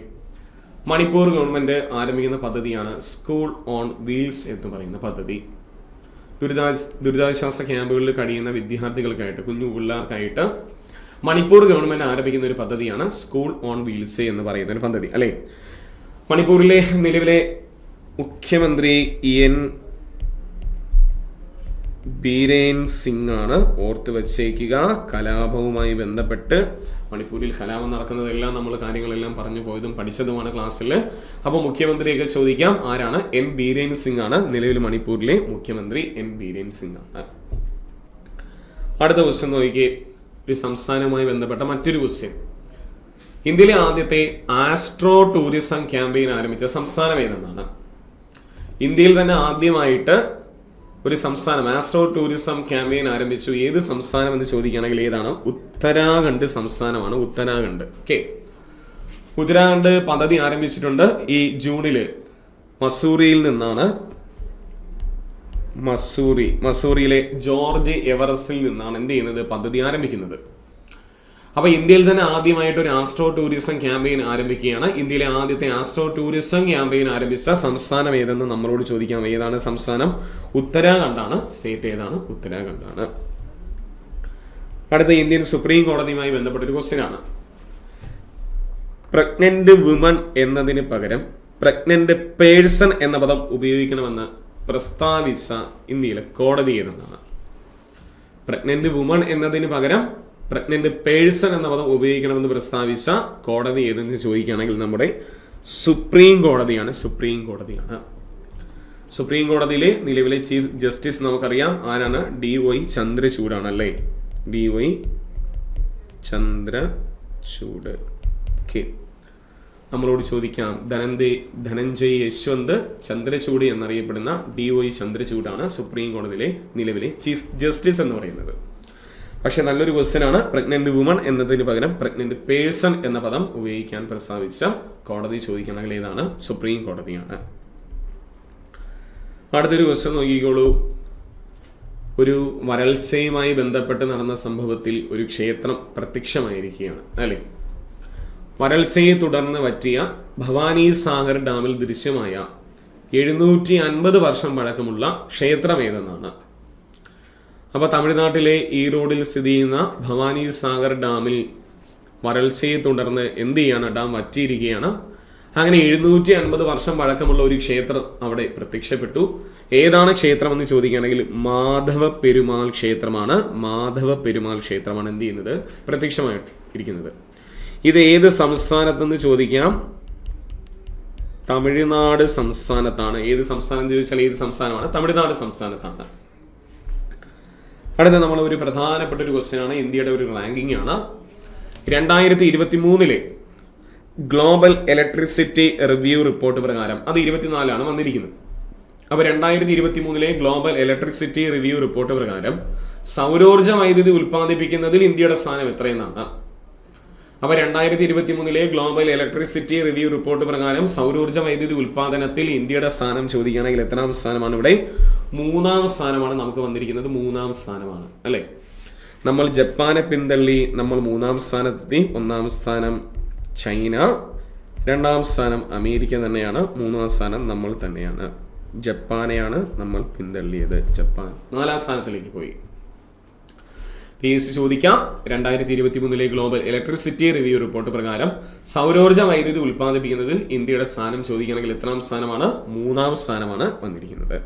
മണിപ്പൂർ ഗവൺമെന്റ് ആരംഭിക്കുന്ന പദ്ധതിയാണ് സ്കൂൾ ഓൺ വീൽസ് എന്ന് പറയുന്ന പദ്ധതി. ദുരിതാശ്വാസ ക്യാമ്പുകളിൽ കഴിയുന്ന വിദ്യാർത്ഥികൾക്കായിട്ട്, കുഞ്ഞു പിള്ളേർക്കായിട്ട് മണിപ്പൂർ ഗവൺമെന്റ് ആരംഭിക്കുന്ന ഒരു പദ്ധതിയാണ് സ്കൂൾ ഓൺ വീൽസ് എന്ന് പറയുന്ന ഒരു പദ്ധതി. അല്ലേ? മണിപ്പൂരിലെ നിലവിലെ മുഖ്യമന്ത്രി എൻ ബീരേൻ സിംഗ് ആണ്. ഓർത്ത് വച്ചേക്കുക. കലാപവുമായി ബന്ധപ്പെട്ട് മണിപ്പൂരിൽ കലാപം നടക്കുന്നതെല്ലാം നമ്മൾ കാര്യങ്ങളെല്ലാം പറഞ്ഞു പോയതും പഠിച്ചതുമാണ് ക്ലാസ്സിൽ. അപ്പോൾ മുഖ്യമന്ത്രിയൊക്കെ ചോദിക്കാം. ആരാണ്? എൻ ബീരേൻ സിംഗ് ആണ് നിലവിൽ മണിപ്പൂരിലെ മുഖ്യമന്ത്രി. എൻ ബീരേൻ സിംഗ് ആണ്. അടുത്ത ക്വസ്റ്റ്യൻ നോക്കിയേ. ഒരു സംസ്ഥാനവുമായി ബന്ധപ്പെട്ട മറ്റൊരു ക്വസ്റ്റ്യൻ. ഇന്ത്യയിലെ ആദ്യത്തെ ആസ്ട്രോ ടൂറിസം ക്യാമ്പയിൻ ആരംഭിച്ച സംസ്ഥാനം ഏതെന്നാണ്? ഇന്ത്യയിൽ തന്നെ ആദ്യമായിട്ട് ഒരു സംസ്ഥാനം ആസ്ട്രോ ടൂറിസം ക്യാമ്പയിൻ ആരംഭിച്ചു. ഏത് സംസ്ഥാനം എന്ന് ചോദിക്കുകയാണെങ്കിൽ ഏതാണ്? ഉത്തരാഖണ്ഡ് സംസ്ഥാനമാണ്. ഉത്തരാഖണ്ഡ്. ഓക്കെ. ഉത്തരാഖണ്ഡ് പദ്ധതി ആരംഭിച്ചിട്ടുണ്ട്. ഈ ജൂണില് മസൂറിയിൽ നിന്നാണ്. മസൂറിയിലെ ജോർജ് എവറസ്റ്റിൽ നിന്നാണ് എന്ത് ചെയ്യുന്നത്? പദ്ധതി ആരംഭിക്കുന്നത്. അപ്പൊ ഇന്ത്യയിൽ തന്നെ ആദ്യമായിട്ട് ഒരു ആസ്ട്രോ ടൂറിസം ക്യാമ്പയിൻ ആരംഭിക്കുകയാണ്. ഇന്ത്യയിലെ ആദ്യത്തെ ആസ്ട്രോ ടൂറിസം ക്യാമ്പയിൻ ആരംഭിച്ച സംസ്ഥാനം ഏതെന്ന് നമ്മളോട് ചോദിക്കാം. ഏതാണ് സംസ്ഥാനം? ഉത്തരാഖണ്ഡാണ്. സ്റ്റേറ്റ് ഏതാണ്? ഉത്തരാഖണ്ഡാണ്. അടുത്ത ഇന്ത്യൻ സുപ്രീം കോടതിയുമായി ബന്ധപ്പെട്ട ഒരു ക്വസ്റ്റ്യൻ ആണ്. പ്രഗ്നന്റ് വുമൺ എന്നതിന് പകരം പ്രഗ്നന്റ് പേഴ്സൺ എന്ന പദം ഉപയോഗിക്കണമെന്ന് പ്രസ്താവിച്ച ഇന്ത്യയിലെ കോടതി ഏതെന്നാണ്? പ്രഗ്നന്റ് വുമൺ എന്നതിന് പകരം പ്രഗ്നന്റ് പേഴ്സൺ എന്ന പദം ഉപയോഗിക്കണമെന്ന് പ്രസ്താവിച്ച കോടതി ഏതെന്ന് ചോദിക്കുകയാണെങ്കിൽ നമ്മുടെ സുപ്രീം കോടതിയാണ്. സുപ്രീം കോടതിയിലെ നിലവിലെ ചീഫ് ജസ്റ്റിസ് നമുക്കറിയാം ആരാണ്? DY ചന്ദ്രചൂഡാണ് അല്ലേ? DY ചന്ദ്രചൂഡ്. നമ്മളോട് ചോദിക്കാം, ധനഞ്ജയ് യശ്വന്ത് ചന്ദ്രചൂഡ് എന്നറിയപ്പെടുന്ന DY ചന്ദ്രചൂഡാണ് സുപ്രീം കോടതിയിലെ നിലവിലെ ചീഫ് ജസ്റ്റിസ് എന്ന് പറയുന്നത്. പക്ഷെ നല്ലൊരു ക്വസ്റ്റ്യൻ ആണ്. പ്രഗ്നന്റ് വുമൺ എന്നതിന് പകരം പ്രഗ്നന്റ് പേഴ്സൺ എന്ന പദം ഉപയോഗിക്കാൻ പ്രസ്താവിച്ച കോടതി ചോദിക്കണമെങ്കിൽ ഏതാണ്? സുപ്രീം കോടതിയാണ്. അടുത്തൊരു ക്വസ്റ്റ്യൻ നോക്കിക്കോളൂ. ഒരു വരൾച്ചയുമായി ബന്ധപ്പെട്ട് നടന്ന സംഭവത്തിൽ ഒരു ക്ഷേത്രം പ്രത്യക്ഷമായിരിക്കുകയാണ് അല്ലേ? വരൾച്ചയെ തുടർന്ന് വറ്റിയ ഭവാനി സാഗർ ഡാമിൽ ദൃശ്യമായ 750 വർഷം പഴക്കമുള്ള ക്ഷേത്രം ഏതെന്നാണ്? അപ്പോൾ തമിഴ്നാട്ടിലെ ഈറോഡിൽ സ്ഥിതി ചെയ്യുന്ന ഭവാനി സാഗർ ഡാമിൽ വരൾച്ചയെ തുടർന്ന് എന്ത് ചെയ്യാണ്? ഡാം വറ്റിയിരിക്കുകയാണ്. അങ്ങനെ 750 വർഷം പഴക്കമുള്ള ഒരു ക്ഷേത്രം അവിടെ പ്രത്യക്ഷപ്പെട്ടു. ഏതാണ് ക്ഷേത്രം എന്ന് ചോദിക്കുകയാണെങ്കിൽ മാധവ പെരുമാൾ ക്ഷേത്രമാണ്. എന്ത് ചെയ്യുന്നത്? പ്രത്യക്ഷമായിരിക്കുന്നത്. ഇത് ഏത് സംസ്ഥാനത്തെന്ന് ചോദിക്കാം. തമിഴ്നാട് സംസ്ഥാനത്താണ്. ഏത് സംസ്ഥാനം ചോദിച്ചാൽ ഏത് സംസ്ഥാനമാണ്? തമിഴ്നാട് സംസ്ഥാനത്താണ്. അടുത്ത നമ്മൾ ഒരു പ്രധാനപ്പെട്ട ഒരു ക്വസ്റ്റ്യൻ ആണ്. ഇന്ത്യയുടെ ഒരു റാങ്കിങ് ആണ്. 2023 ഗ്ലോബൽ ഇലക്ട്രിസിറ്റി റിവ്യൂ റിപ്പോർട്ട് പ്രകാരം, അത് 24 വന്നിരിക്കുന്നത്. അപ്പോൾ 2023 ഗ്ലോബൽ ഇലക്ട്രിസിറ്റി റിവ്യൂ റിപ്പോർട്ട് പ്രകാരം സൗരോർജ്ജ വൈദ്യുതി ഉൽപ്പാദിപ്പിക്കുന്നതിൽ ഇന്ത്യയുടെ സ്ഥാനം എത്രയെന്നാണ്? അപ്പോൾ 2023 ഗ്ലോബൽ ഇലക്ട്രിസിറ്റി റിവ്യൂ റിപ്പോർട്ട് പ്രകാരം സൗരോർജ്ജ വൈദ്യുതി ഉൽപ്പാദനത്തിൽ ഇന്ത്യയുടെ സ്ഥാനം ചോദിക്കുകയാണെങ്കിൽ എത്രാം സ്ഥാനമാണ്? ഇവിടെ 3ാം സ്ഥാനമാണ് നമുക്ക് വന്നിരിക്കുന്നത്. 3ാം സ്ഥാനമാണ് അല്ലേ? നമ്മൾ ജപ്പാനെ പിന്തള്ളി നമ്മൾ 3ാം സ്ഥാനത്തെത്തി. 1ാം സ്ഥാനം ചൈന, 2ാം സ്ഥാനം അമേരിക്ക തന്നെയാണ്, 3ാം സ്ഥാനം നമ്മൾ തന്നെയാണ്. ജപ്പാനെയാണ് നമ്മൾ പിന്തള്ളിയത്. ജപ്പാൻ 4ാം സ്ഥാനത്തിലേക്ക് പോയി. PSC ചോദിക്കാം, 2023 ഗ്ലോബൽ ഇലക്ട്രിസിറ്റി റിവ്യൂ റിപ്പോർട്ട് പ്രകാരം സൗരോർജ്ജ വൈദ്യുതി ഉൽപ്പാദിപ്പിക്കുന്നതിൽ ഇന്ത്യയുടെ സ്ഥാനം ചോദിക്കുകയാണെങ്കിൽ എത്രാം സ്ഥാനമാണ്? 3ാം സ്ഥാനമാണ് വന്നിരിക്കുന്നത്.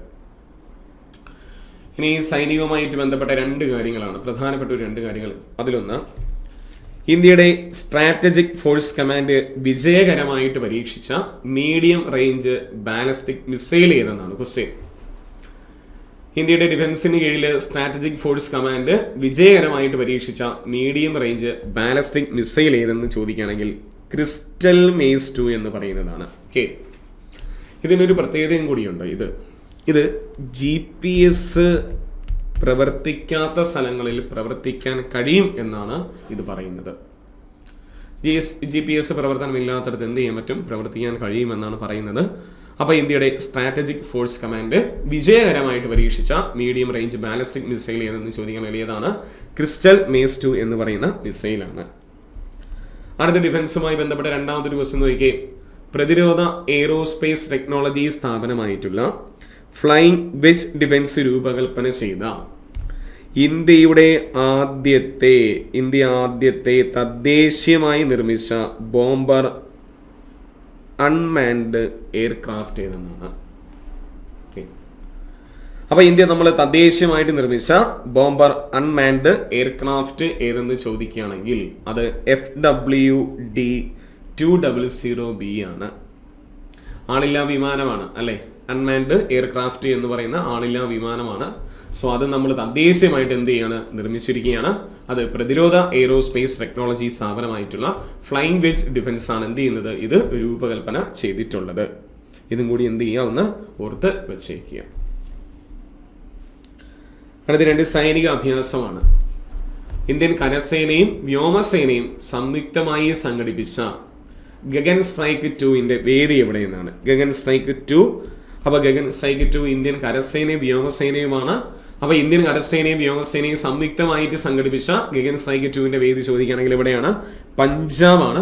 ഇനി സൈനികവുമായിട്ട് ബന്ധപ്പെട്ട 2 കാര്യങ്ങളാണ്, പ്രധാനപ്പെട്ട 2 കാര്യങ്ങൾ. അതിലൊന്ന്, ഇന്ത്യയുടെ സ്ട്രാറ്റജിക് ഫോഴ്സ് കമാൻഡ് വിജയകരമായിട്ട് പരീക്ഷിച്ച മീഡിയം റേഞ്ച് ബാലിസ്റ്റിക് മിസൈൽ ഏതെന്നാണ് ക്വസ്റ്റ്യൻ. ഇന്ത്യയുടെ ഡിഫൻസിന് കീഴിൽ സ്ട്രാറ്റജിക് ഫോഴ്സ് കമാൻഡ് വിജയകരമായിട്ട് പരീക്ഷിച്ച മീഡിയം റേഞ്ച് ബാലിസ്റ്റിക് മിസൈൽ ഏതെന്ന് ചോദിക്കുകയാണെങ്കിൽ ക്രിസ്റ്റൽ മേസ് 2 എന്ന് പറയുന്നതാണ്. ഇതിനൊരു പ്രത്യേകതയും കൂടിയുണ്ട്. ഇത് GPS പ്രവർത്തിക്കാത്ത സ്ഥലങ്ങളിൽ പ്രവർത്തിക്കാൻ കഴിയും എന്നാണ് ഇത് പറയുന്നത്. GPS പ്രവർത്തനമില്ലാത്തടത്ത് എന്ത് ചെയ്യാൻ പറ്റും? പ്രവർത്തിക്കാൻ കഴിയുമെന്നാണ് പറയുന്നത്. അപ്പോൾ ഇന്ത്യയുടെ സ്ട്രാറ്റജിക് ഫോഴ്സ് കമാൻഡ് വിജയകരമായിട്ട് പരീക്ഷിച്ച മീഡിയം റേഞ്ച് ബാലിസ്റ്റിക് മിസൈൽ ഏതെന്ന് ചോദിക്കുകയാണെങ്കിൽ ഏതാണ്? ക്രിസ്റ്റൽ മേസ് 2 എന്ന് പറയുന്ന മിസൈലാണ്. അടുത്ത ഡിഫൻസുമായി ബന്ധപ്പെട്ട 2ാമതൊരു ക്വസ്റ്റ്യൻ നോക്കിയേ. പ്രതിരോധ എയ്റോസ്പേസ് ടെക്നോളജി സ്ഥാപനമായിട്ടുള്ള ഫ്ലൈയിങ് വെജ് ഡിഫൻസ് രൂപകൽപ്പന ചെയ്ത ഇന്ത്യ ആദ്യത്തെ തദ്ദേശീയമായി നിർമ്മിച്ച ബോംബർ അൺമാൻഡ് എയർക്രാഫ്റ്റ് ഏതെന്നാണ്? അപ്പൊ ഇന്ത്യ നമ്മൾ തദ്ദേശീയമായിട്ട് നിർമ്മിച്ച ബോംബർ അൺമാൻഡ് എയർക്രാഫ്റ്റ് ഏതെന്ന് ചോദിക്കുകയാണെങ്കിൽ അത് FWD-200B ആണ്. ആളില്ലാ വിമാനമാണ് അല്ലെ? അൺമാൻഡ് എയർക്രാഫ്റ്റ് എന്ന് പറയുന്ന ആളില്ലാ വിമാനമാണ്. സോ അത് നമ്മൾ തദ്ദേശീയമായിട്ട് എന്ത് ചെയ്യാണ്? നിർമ്മിച്ചിരിക്കുകയാണ്. അത് പ്രതിരോധ എയ്റോസ്പേസ് ടെക്നോളജി സ്ഥാപനമായിട്ടുള്ള ഫ്ലൈയിങ് വെജ് ഡിഫൻസ് ആണ് എന്ത് ചെയ്യുന്നത്? ഇത് രൂപകൽപ്പന ചെയ്തിട്ടുള്ളത്. ഇതും കൂടി എന്ത് ചെയ്യുക? ഒന്ന് ഓർത്ത് വെച്ചേക്കുക. അടുത്ത 2 സൈനിക അഭ്യാസമാണ്. ഇന്ത്യൻ കരസേനയും വ്യോമസേനയും സംയുക്തമായി സംഘടിപ്പിച്ച ഗഗൻ സ്ട്രൈക്ക് 2ന്റെ വേദി എവിടെയെന്നാണ്? ഗഗൻ സ്ട്രൈക്ക് 2. അപ്പോൾ ഗഗൻ സ്ട്രൈക്ക് 2 ഇന്ത്യൻ കരസേനയും വ്യോമസേനയുമാണ്. അപ്പോൾ ഇന്ത്യൻ കരസേനയും വ്യോമസേനയും സംയുക്തമായിട്ട് സംഘടിപ്പിച്ച ഗഗൻ സ്ട്രൈക്ക് 2ന്റെ വേദി ചോദിക്കുകയാണെങ്കിൽ എവിടെയാണ്? പഞ്ചാബാണ്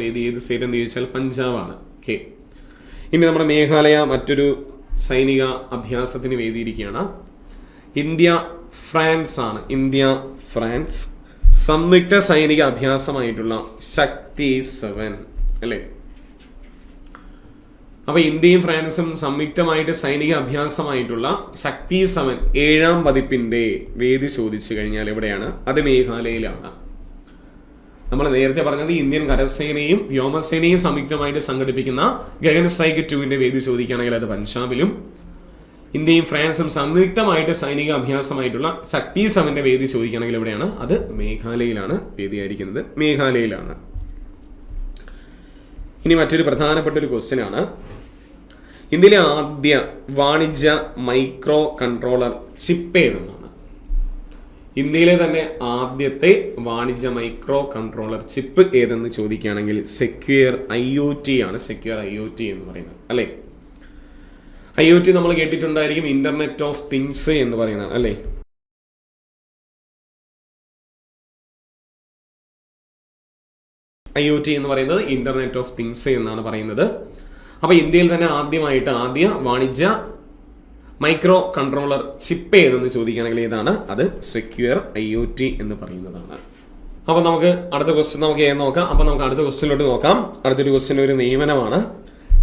വേദി. ഏത് സ്റ്റേറ്റ് എന്ന് ചോദിച്ചാൽ പഞ്ചാബാണ്. ഇനി നമ്മുടെ മേഘാലയ മറ്റൊരു സൈനിക അഭ്യാസത്തിന് വേദിയിരിക്കുകയാണ്. ഇന്ത്യ ഫ്രാൻസ് സംയുക്ത സൈനിക അഭ്യാസമായിട്ടുള്ള ശക്തി 7 അല്ലേ? അപ്പൊ ഇന്ത്യയും ഫ്രാൻസും സംയുക്തമായിട്ട് സൈനിക അഭ്യാസമായിട്ടുള്ള ശക്തി 7 7ാം പതിപ്പിന്റെ വേദി ചോദിച്ചു കഴിഞ്ഞാൽ എവിടെയാണ്? അത് മേഘാലയയിലാണ്. നമ്മൾ നേരത്തെ പറഞ്ഞത് ഇന്ത്യൻ കരസേനയും വ്യോമസേനയും സംയുക്തമായിട്ട് സംഘടിപ്പിക്കുന്ന ഗഗൻ സ്ട്രൈക്ക് 2ന്റെ വേദി ചോദിക്കുകയാണെങ്കിൽ അത് പഞ്ചാബിലും, ഇന്ത്യയും ഫ്രാൻസും സംയുക്തമായിട്ട് സൈനിക അഭ്യാസമായിട്ടുള്ള ശക്തി 7ന്റെ വേദി ചോദിക്കുകയാണെങ്കിൽ എവിടെയാണ്? അത് മേഘാലയയിലാണ് വേദിയായിരിക്കുന്നത്, മേഘാലയയിലാണ്. ഇനി മറ്റൊരു പ്രധാനപ്പെട്ട ഒരു ക്വസ്റ്റ്യൻ ആണ്, ഇന്ത്യയിലെ ആദ്യ വാണിജ്യ മൈക്രോ കൺട്രോളർ ചിപ്പ് ഏതെന്നാണ്? ഇന്ത്യയിലെ തന്നെ ആദ്യത്തെ വാണിജ്യ മൈക്രോ കൺട്രോളർ ചിപ്പ് ഏതെന്ന് ചോദിക്കുകയാണെങ്കിൽ സെക്യൂർ IoT ആണ്. സെക്യൂർ IoT എന്ന് പറയുന്നത്, അല്ലേ? IoT നമ്മൾ കേട്ടിട്ടുണ്ടായിരിക്കും, ഇന്റർനെറ്റ് ഓഫ് തിങ്സ് എന്ന് പറയുന്നത്, അല്ലേ? IoT എന്ന് പറയുന്നത് ഇന്റർനെറ്റ് ഓഫ് തിങ്സ് എന്നാണ് പറയുന്നത്. അപ്പോൾ ഇന്ത്യയിൽ തന്നെ ആദ്യ വാണിജ്യ മൈക്രോ കൺട്രോളർ ചിപ്പ് ഏതെന്ന് ചോദിക്കുകയാണെങ്കിൽ ഏതാണ്? അത് സെക്യൂർ IoT എന്ന് പറയുന്നതാണ്. അപ്പോൾ നമുക്ക് അടുത്ത ക്വസ്റ്റ്യൻ നമുക്ക് നോക്കാം. അപ്പോൾ നമുക്ക് അടുത്ത ക്വസ്റ്റ്യനിലോട്ട് നോക്കാം. അടുത്തൊരു ക്വസ്റ്റ്യൻ ഒരു നിയമനമാണ്.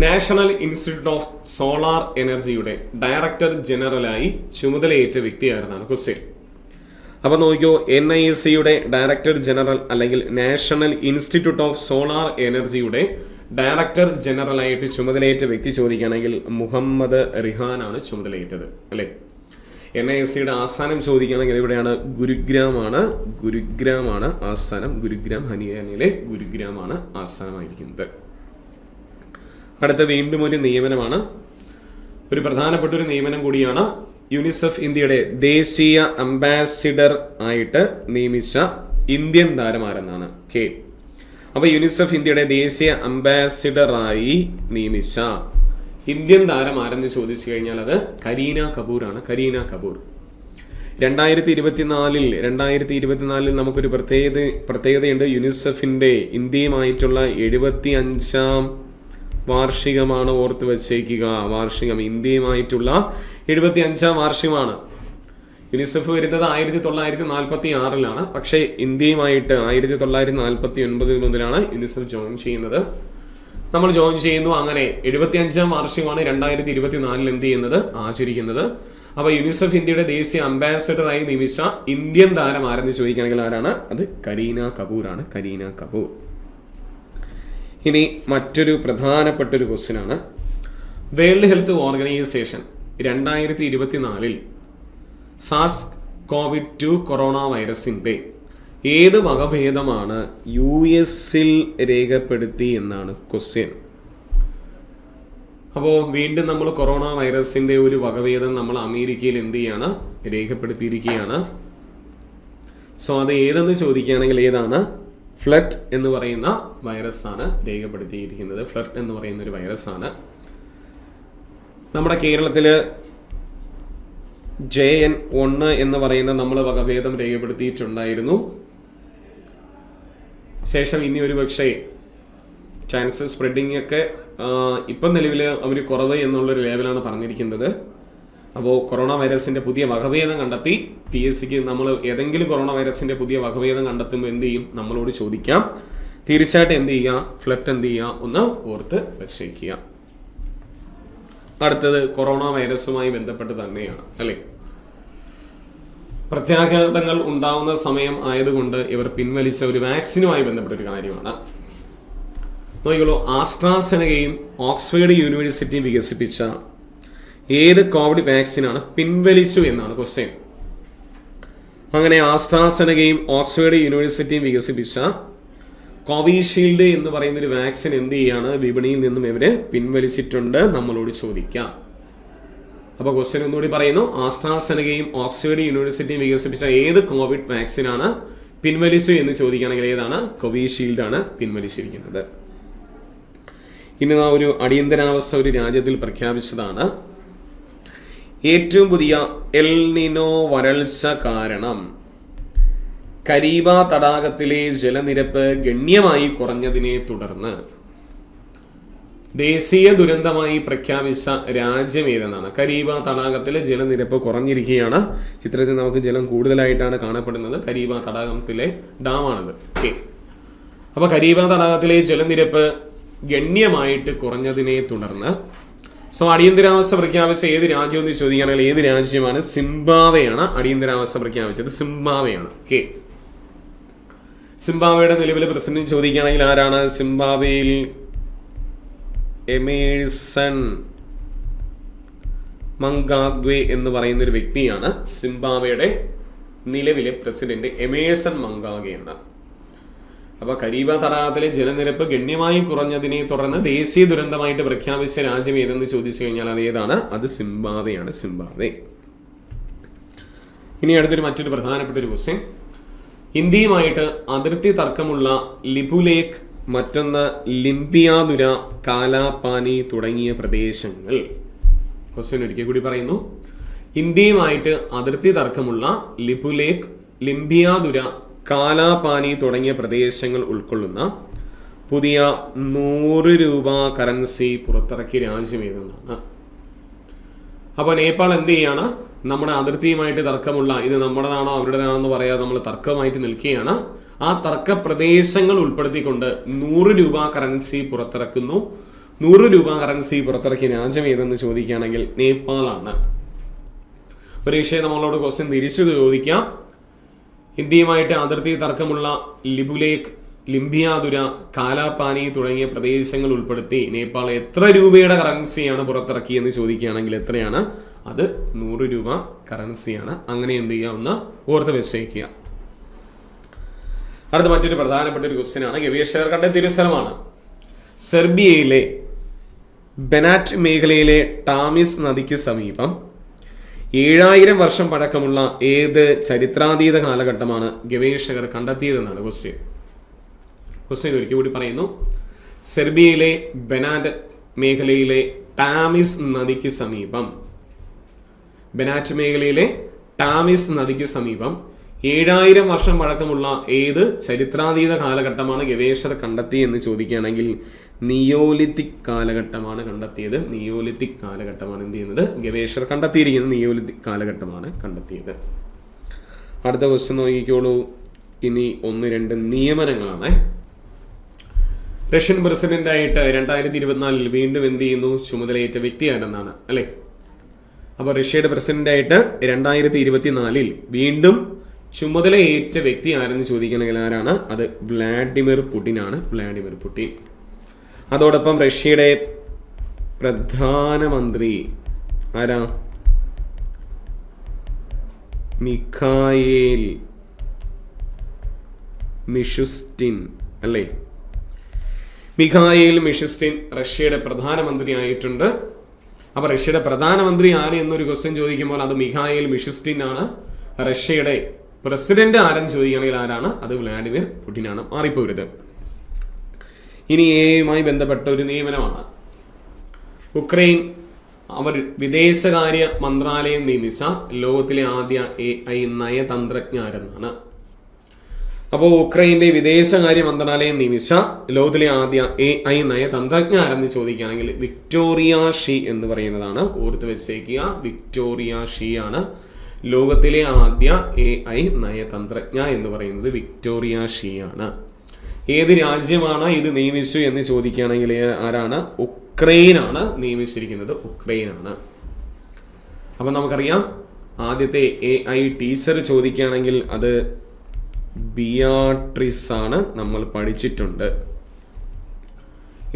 നാഷണൽ ഇൻസ്റ്റിറ്റ്യൂട്ട് ഓഫ് സോളാർ എനർജിയുടെ ഡയറക്ടർ ജനറലായി ചുമതലയേറ്റ വ്യക്തിയായിരുന്നാണ് ക്വസ്റ്റ്യൻ. അപ്പോൾ നോക്കിയോ, NISയുടെ ഡയറക്ടർ ജനറൽ അല്ലെങ്കിൽ നാഷണൽ ഇൻസ്റ്റിറ്റ്യൂട്ട് ഓഫ് സോളാർ എനർജിയുടെ ഡയറക്ടർ ജനറലായിട്ട് ചുമതലയേറ്റ വ്യക്തി ചോദിക്കുകയാണെങ്കിൽ മുഹമ്മദ് റിഹാൻ ആണ് ചുമതലയേറ്റത്, അല്ലേ? NISയുടെ ആസ്ഥാനം ചോദിക്കുകയാണെങ്കിൽ എവിടെയാണ്? ഗുരുഗ്രാമാണ് ആസ്ഥാനം. ഗുരുഗ്രാം, ഹരിയാനയിലെ ഗുരുഗ്രാമാണ് ആസ്ഥാനമായിരിക്കുന്നത്. അടുത്ത വീണ്ടും ഒരു നിയമനമാണ്, ഒരു പ്രധാനപ്പെട്ട ഒരു നിയമനം കൂടിയാണ്. യുനിസെഫ് ഇന്ത്യയുടെ ദേശീയ അംബാസിഡർ ആയിട്ട് നിയമിച്ച ഇന്ത്യൻ താരം ആരെന്നാണ്? കെ. അപ്പൊ യുനിസെഫ് ഇന്ത്യയുടെ ദേശീയ അംബാസിഡറായി നിയമിച്ച ഇന്ത്യൻ താരം ആരെന്ന് ചോദിച്ചു കഴിഞ്ഞാൽ അത് കരീന കപൂർ ആണ്. കരീന കപൂർ 2024 നമുക്കൊരു പ്രത്യേകതയുണ്ട്. യുനിസെഫിന്റെ ഇന്ത്യയുമായിട്ടുള്ള 75ാം വാർഷികമാണ്. ഓർത്ത് വച്ചേക്കുക, വാർഷികം, ഇന്ത്യയുമായിട്ടുള്ള 75ാം വാർഷികമാണ്. യുനിസെഫ് വരുന്നത് 1946 പക്ഷേ ഇന്ത്യയുമായിട്ട് 1949 മുതലാണ് യുനിസെഫ് ജോയിൻ ചെയ്യുന്നത്. നമ്മൾ ജോയിൻ ചെയ്യുന്നു. അങ്ങനെ 75ാം വാർഷികമാണ് 2024 എന്ത് ചെയ്യുന്നത്? ആചരിക്കുന്നത്. അപ്പോൾ യുനിസെഫ് ഇന്ത്യയുടെ ദേശീയ അംബാസിഡറായി നിയമിച്ച ഇന്ത്യൻ താരം ആരെന്ന് ചോദിക്കുകയാണെങ്കിൽ ആരാണ്? അത് കരീന കപൂർ ആണ്. കരീന കപൂർ. ഇനി മറ്റൊരു പ്രധാനപ്പെട്ട ഒരു ക്വസ്റ്റ്യൻ ആണ്. വേൾഡ് ഹെൽത്ത് ഓർഗനൈസേഷൻ 2024 സാർസ് കോവിഡ്-2 കൊറോണ വൈറസിന്റെ ഏത് വകഭേദമാണ് US-ൽ രേഖപ്പെടുത്തി എന്നാണ് ക്വസ്റ്റ്യൻ. അപ്പോൾ വീണ്ടും നമ്മൾ കൊറോണ വൈറസിന്റെ ഒരു വകഭേദം നമ്മൾ അമേരിക്കയിൽ എന്ത് ചെയ്യാണ്? രേഖപ്പെടുത്തിയിരിക്കുകയാണ്. സോ അത് ഏതെന്ന് ചോദിക്കുകയാണെങ്കിൽ ഏതാണ്? ഫ്ലഡ് എന്ന് പറയുന്ന വൈറസ് ആണ് രേഖപ്പെടുത്തിയിരിക്കുന്നത്. ഫ്ലഡ് എന്ന് പറയുന്ന ഒരു വൈറസ് ആണ്. നമ്മുടെ കേരളത്തില് JN1 എന്ന് പറയുന്ന നമ്മൾ വകഭേദം രേഖപ്പെടുത്തിയിട്ടുണ്ടായിരുന്നു. ശേഷം ഇനി ഒരു പക്ഷേ ചാൻസ് സ്പ്രെഡിങ് ഒക്കെ ഇപ്പം നിലവിൽ അവർ കുറവ് എന്നുള്ളൊരു ലെവലാണ് പറഞ്ഞിരിക്കുന്നത്. അപ്പോൾ കൊറോണ വൈറസിന്റെ പുതിയ വകഭേദം കണ്ടെത്തി PSCക്ക് നമ്മൾ ഏതെങ്കിലും കൊറോണ വൈറസിന്റെ പുതിയ വകഭേദം കണ്ടെത്തുമ്പോൾ എന്ത് ചെയ്യും? നമ്മളോട് ചോദിക്കാം. തീർച്ചയായിട്ടും എന്ത് ചെയ്യുക? ഫ്ലഡ് എന്ത് ചെയ്യുക? ഒന്ന് ഓർത്ത് വെച്ചേക്കുക. അടുത്തത് കൊറോണ വൈറസുമായി ബന്ധപ്പെട്ട് തന്നെയാണ്, അല്ലേ? പ്രത്യാഘാതങ്ങൾ ഉണ്ടാവുന്ന സമയം ആയതുകൊണ്ട് ഇവർ പിൻവലിച്ച ഒരു വാക്സിനുമായി ബന്ധപ്പെട്ട ഒരു കാര്യമാണ്. നോക്കിക്കോളൂ, ആസ്ട്രാസെനകയും ഓക്സ്ഫോർഡ് യൂണിവേഴ്സിറ്റിയും വികസിപ്പിച്ച ഏത് കോവിഡ് വാക്സിനാണ് പിൻവലിച്ചു എന്നാണ് ക്വസ്റ്റ്യൻ. അങ്ങനെ ആസ്ട്രാസെനകയും ഓക്സ്ഫോർഡ് യൂണിവേഴ്സിറ്റിയും വികസിപ്പിച്ച കോവിഷീൽഡ് എന്ന് പറയുന്ന ഒരു വാക്സിൻ എന്ത് ചെയ്യാണ്? വിപണിയിൽ നിന്നും ഇവര് പിൻവലിച്ചിട്ടുണ്ട്. നമ്മളോട് ചോദിക്കാം. അപ്പോൾ ക്വസ്റ്റ്യൻ ഒന്നുകൂടി പറയുന്നു. ആസ്ട്രാസെനകയും ഓക്സ്ഫോർഡ് യൂണിവേഴ്സിറ്റിയും വികസിപ്പിച്ച ഏത് കോവിഡ് വാക്സിനാണ് പിൻവലിച്ചു എന്ന് ചോദിക്കുകയാണെങ്കിൽ ഏതാണ്? കോവിഷീൽഡ് ആണ് പിൻവലിച്ചിരിക്കുന്നത്. ഇനി ഒരു അടിയന്തരാവസ്ഥ ഒരു രാജ്യത്തിൽ പ്രഖ്യാപിച്ചതാണ്. ഏറ്റവും പുതിയ എൽ നിനോ വരൾച്ച കാരണം കരീബ തടാകത്തിലെ ജലനിരപ്പ് ഗണ്യമായി കുറഞ്ഞതിനെ തുടർന്ന് ദേശീയ ദുരന്തമായി പ്രഖ്യാപിച്ച രാജ്യം ഏതെന്നാണ്? കരീബ തടാകത്തിലെ ജലനിരപ്പ് കുറഞ്ഞിരിക്കുകയാണ്. ചിത്രത്തിൽ നമുക്ക് ജലം കൂടുതലായിട്ടാണ് കാണപ്പെടുന്നത്. കരീബ തടാകത്തിലെ ഡാമാണത്. ഓക്കെ. അപ്പോൾ കരീബ തടാകത്തിലെ ജലനിരപ്പ് ഗണ്യമായിട്ട് കുറഞ്ഞതിനെ തുടർന്ന് അടിയന്തരാവസ്ഥ പ്രഖ്യാപിച്ച ഏത് രാജ്യം എന്ന് ചോദിക്കുകയാണെങ്കിൽ ഏത് രാജ്യമാണ്? സിംബാബ്വേയാണ് അടിയന്തരാവസ്ഥ പ്രഖ്യാപിച്ചത്. സിംബാബ്വേയാണ്. ഓക്കെ, സിംബാബ്വേയുടെ നിലവിലെ പ്രസിഡന്റ് ചോദിക്കുകയാണെങ്കിൽ ആരാണ്? സിംബാബ്വേയിൽ എമേഴ്സൺ മങ്കാഗ്വെ എന്ന് പറയുന്ന ഒരു വ്യക്തിയാണ് സിംബാബ്വേയുടെ നിലവിലെ പ്രസിഡന്റ്. എമേഴ്സൺ മങ്കാഗ്വെയാണ്. അപ്പോൾ കരീബ തടാകത്തിലെ ജലനിരപ്പ് ഗണ്യമായി കുറഞ്ഞതിനെ തുടർന്ന് ദേശീയ ദുരന്തമായിട്ട് പ്രഖ്യാപിച്ച രാജ്യം ഏതെന്ന് ചോദിച്ചു കഴിഞ്ഞാൽ അത് ഏതാണ്? അത് സിംബാബ്വേയാണ്. സിംബാബ്വെ. ഇനി മറ്റൊരു പ്രധാനപ്പെട്ട ഒരു ക്വസ്റ്റ്യൻ, ഇന്ത്യയുമായിട്ട് അതിർത്തി തർക്കമുള്ള ലിപുലേഖ്, മറ്റൊന്ന് ലിംപിയാതുര, കാലാപാനി തുടങ്ങിയ പ്രദേശങ്ങൾ. ക്വസ്റ്റ്യൻ ഒരിക്കൽ കൂടി പറയുന്നു. ഇന്ത്യയുമായിട്ട് അതിർത്തി തർക്കമുള്ള ലിപുലേഖ്, ലിംപിയാതുര, കാലാപാനി തുടങ്ങിയ പ്രദേശങ്ങൾ ഉൾക്കൊള്ളുന്ന പുതിയ 100 രൂപ കറൻസി പുറത്തിറക്കിയ രാജ്യം ഏതെന്നാണ്. അപ്പോൾ നേപ്പാൾ എന്ത് ചെയ്യാണ്? നമ്മുടെ അതിർത്തിയുമായിട്ട് തർക്കമുള്ള, ഇത് നമ്മുടേതാണോ അവരുടേതാണെന്ന് പറയാതെ നമ്മൾ തർക്കമായിട്ട് നിൽക്കുകയാണ്. ആ തർക്ക പ്രദേശങ്ങൾ ഉൾപ്പെടുത്തിക്കൊണ്ട് 100 രൂപ കറൻസി പുറത്തിറക്കുന്നു. 100 രൂപ കറൻസി പുറത്തിറക്കിയ രാജ്യം ഏതെന്ന് ചോദിക്കുകയാണെങ്കിൽ നേപ്പാളാണ്. പരീക്ഷയെ നമ്മളോട് ക്വസ്റ്റ്യൻ തിരിച്ചു ചോദിക്കാം. ഇന്ത്യയുമായിട്ട് അതിർത്തി തർക്കമുള്ള ലിപുലേഖ്, ലിംപിയാതുര, കാലാപാനി തുടങ്ങിയ പ്രദേശങ്ങൾ ഉൾപ്പെടുത്തി നേപ്പാൾ എത്ര രൂപയുടെ കറൻസിയാണ് പുറത്തിറക്കിയെന്ന് ചോദിക്കുകയാണെങ്കിൽ എത്രയാണ്? അത് 100 രൂപ കറൻസിയാണ്. അങ്ങനെ എന്ത് ചെയ്യുക? ഒന്ന് ഓർത്ത് വെച്ചേക്കുക. അടുത്ത മറ്റൊരു പ്രധാനപ്പെട്ട ഒരു ക്വസ്റ്റ്യൻ ആണ്. ഗവേഷകർ കണ്ടെത്തിയ ഒരു സ്ഥലമാണ്. സെർബിയയിലെ ബെനാറ്റ് മേഖലയിലെ ടാമിസ് നദിക്ക് സമീപം 7000 വർഷം പഴക്കമുള്ള ഏത് ചരിത്രാതീത കാലഘട്ടമാണ് ഗവേഷകർ കണ്ടെത്തിയതെന്നാണ് ക്വസ്റ്റ്യൻ ഒരിക്കൽ കൂടി പറയുന്നു. സെർബിയയിലെ ബെനാറ്റ് മേഖലയിലെ ടാമിസ് നദിക്ക് സമീപം, ബെനാറ്റ് മേഖലയിലെ ടാമിസ് നദിക്ക് സമീപം 7000 വർഷം പഴക്കമുള്ള ഏത് ചരിത്രാതീത കാലഘട്ടമാണ് ഗവേഷകർ കണ്ടെത്തിയെന്ന് ചോദിക്കുകയാണെങ്കിൽ നിയോലിത്തിക് കാലഘട്ടമാണ് കണ്ടെത്തിയത്. നിയോലിത്തിക് കാലഘട്ടമാണ് എന്ത് ചെയ്യുന്നത്? ഗവേഷകർ കണ്ടെത്തിയിരിക്കുന്നത് നിയോലിത്തിക് കാലഘട്ടമാണ് കണ്ടെത്തിയത്. അടുത്ത ക്വസ്റ്റ്യൻ നോക്കിക്കോളൂ. ഇനി 1-2 നിയമനങ്ങളാണ്. റഷ്യൻ പ്രസിഡന്റായിട്ട് 2024 വീണ്ടും എന്ത് ചെയ്യുന്നു? ചുമതലയേറ്റ വ്യക്തി ആരെന്നാണ് അല്ലേ? അപ്പോൾ റഷ്യയുടെ പ്രസിഡന്റായിട്ട് 2024 വീണ്ടും ചുമതലയേറ്റ വ്യക്തി ആരെന്ന് ചോദിക്കണമെങ്കിൽ ആരാണ്? അത് വ്ളാഡിമിർ പുടിനാണ്. Vladimir Putin. അതോടൊപ്പം റഷ്യയുടെ പ്രധാനമന്ത്രി ആരാ? മിഖായേൽ മിഷുസ്റ്റിൻ അല്ലേ? മിഖായേൽ മിഷുസ്റ്റിൻ റഷ്യയുടെ പ്രധാനമന്ത്രി ആയിട്ടുണ്ട്. അപ്പൊ റഷ്യയുടെ പ്രധാനമന്ത്രി ആര് എന്നൊരു ക്വസ്റ്റ്യൻ ചോദിക്കുമ്പോൾ അത് മിഖായേൽ മിഷുസ്റ്റിൻ ആണ്. റഷ്യയുടെ പ്രസിഡന്റ് ആരെന്ന് ചോദിക്കുകയാണെങ്കിൽ ആരാണ്? അത് വ്ളാഡിമിർ പുടിനാണ്. മാറിപ്പോരുത്. ഇനി എയുമായി ബന്ധപ്പെട്ട ഒരു നിയമനമാണ്. ഉക്രൈൻ അവർ വിദേശകാര്യ മന്ത്രാലയം നിയമിച്ച ലോകത്തിലെ ആദ്യ AI നയതന്ത്രജ്ഞരെന്നാണ്. അപ്പോൾ ഉക്രൈന്റെ വിദേശകാര്യ മന്ത്രാലയം നിയമിച്ച ലോകത്തിലെ ആദ്യ AI നയതന്ത്രജ്ഞരെന്ന് ചോദിക്കുകയാണെങ്കിൽ വിക്ടോറിയ ഷീ എന്ന് പറയുന്നതാണ്. ഓർത്ത് വെച്ചേക്കുക, വിക്ടോറിയ ഷീ ആണ് ലോകത്തിലെ ആദ്യ AI നയതന്ത്രജ്ഞ എന്ന് പറയുന്നത്. വിക്ടോറിയ ഷീ ആണ്. ഏത് രാജ്യമാണ് ഇത് നിയമിച്ചു എന്ന് ചോദിക്കുകയാണെങ്കിൽ ആരാണ്? ഉക്രൈനാണ് നിയമിച്ചിരിക്കുന്നത്. ഉക്രൈനാണ്. അപ്പം നമുക്കറിയാം ആദ്യത്തെ AI ടീച്ചർ ചോദിക്കുകയാണെങ്കിൽ അത് ബിയാട്രിസ് ആണ്. നമ്മൾ പഠിച്ചിട്ടുണ്ട്.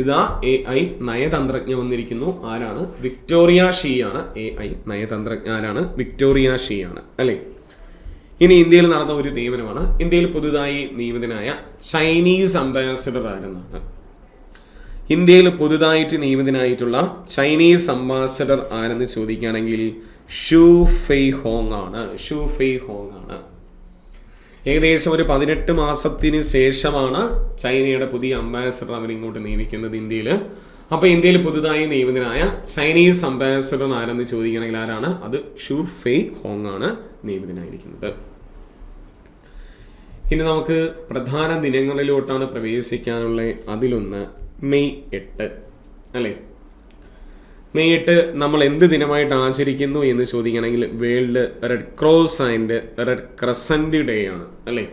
ഇതാ AI നയതന്ത്രജ്ഞ വന്നിരിക്കുന്നു. ആരാണ്? വിക്ടോറിയ ഷീ ആണ്. AI നയതന്ത്രജ്ഞ ആരാണ്? വിക്ടോറിയ ഷീ ആണ് അല്ലേ? ഇനി ഇന്ത്യയിൽ നടന്ന ഒരു നിയമനമാണ്. ഇന്ത്യയിൽ പുതുതായി നിയമിതനായ ചൈനീസ് അംബാസഡർ ആരെന്നാണ്. ഇന്ത്യയിൽ പുതുതായിട്ട് നിയമിതനായിട്ടുള്ള ചൈനീസ് അംബാസഡർ ആരെന്ന് ചോദിക്കുകയാണെങ്കിൽ ഷൂ ഫെയ് ഹോങ് ആണ്. ഷൂ ഫെയ് ഹോങ് ആണ്. ഏകദേശം ഒരു 18 മാസത്തിന് ശേഷമാണ് ചൈനയുടെ പുതിയ അംബാസഡർ അവർ ഇങ്ങോട്ട് നിയമിക്കുന്നത് ഇന്ത്യയിൽ. അപ്പോൾ ഇന്ത്യയിൽ പുതുതായി നിയമിതനായ ചൈനീസ് അംബാസഡർ ആരെന്ന് ചോദിക്കുകയാണെങ്കിൽ ആരാണ്? അത് ഷൂ ഫെയ് ഹോങ് ആണ് നിയമിതനായിരിക്കുന്നത്. ഇനി നമുക്ക് പ്രധാന ദിനങ്ങളിലോട്ടാണ് പ്രവേശിക്കാനുള്ളത്. അതിലൊന്ന് മെയ് 8 അല്ലേ? മെയ് 8 നമ്മൾ എന്ത് ദിനമായിട്ട് ആചരിക്കുന്നു എന്ന് ചോദിക്കുകയാണെങ്കിൽ world red cross and red crescent day ആണ് അല്ലേ?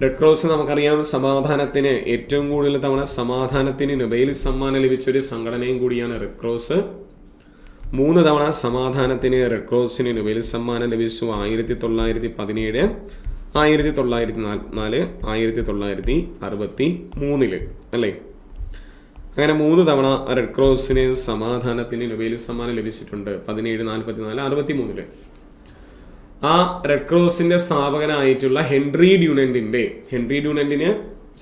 റെഡ് ക്രോസ് നമുക്കറിയാം സമാധാനത്തിന് ഏറ്റവും കൂടുതൽ തവണ സമാധാനത്തിന് നൊബേൽ സമ്മാനം ലഭിച്ചൊരു സംഘടനയും കൂടിയാണ് റെഡ് ക്രോസ്. 3 തവണ സമാധാനത്തിന് റെഡ് ക്രോസിന് നൊബേൽ സമ്മാനം ലഭിച്ചു. 1917, 1944, 1963 അല്ലേ? അങ്ങനെ 3 തവണ റെഡ് ക്രോസിന് സമാധാനത്തിന് നൊബേൽ സമ്മാനം ലഭിച്ചിട്ടുണ്ട്. 17, 44, 63. ആ റെഡ് ക്രോസിന്റെ സ്ഥാപകനായിട്ടുള്ള ഹെൻറി ഡ്യൂനന്റിന്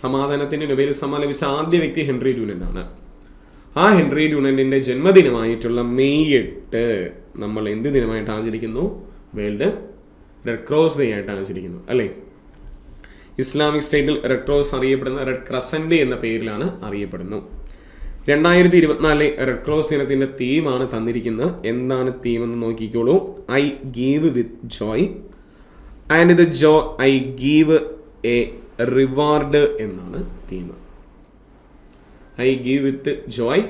സമാധാനത്തിന് നൊബേൽ സമ്മാനം ലഭിച്ച ആദ്യ വ്യക്തി ഹെൻറി ഡ്യൂനന്റ് ആണ്. ആ ഹെൻറി ഡ്യൂനന്റിന്റെ ജന്മദിനമായിട്ടുള്ള മെയ് 8 നമ്മൾ എന്ത് ദിനമായിട്ട് ആചരിക്കുന്നു? വേൾഡ് റെഡ് ക്രോസ് ഡേ ആയിട്ട് ആചരിക്കുന്നു അല്ലേ? ഇസ്ലാമിക് സ്റ്റേറ്റിൽ റെഡ് ക്രോസ് അറിയപ്പെടുന്ന റെഡ് ക്രസന്റ് എന്ന പേരിലാണ് അറിയപ്പെടുന്നു. 2024 റെഡ് ക്രോസ് ദിനത്തിന്റെ തീമാണ് തന്നിരിക്കുന്നത്. എന്താണ് തീം എന്ന് നോക്കിക്കോളൂ. I give with joy and the joy I give a reward എന്നാണ് theme. I give with joy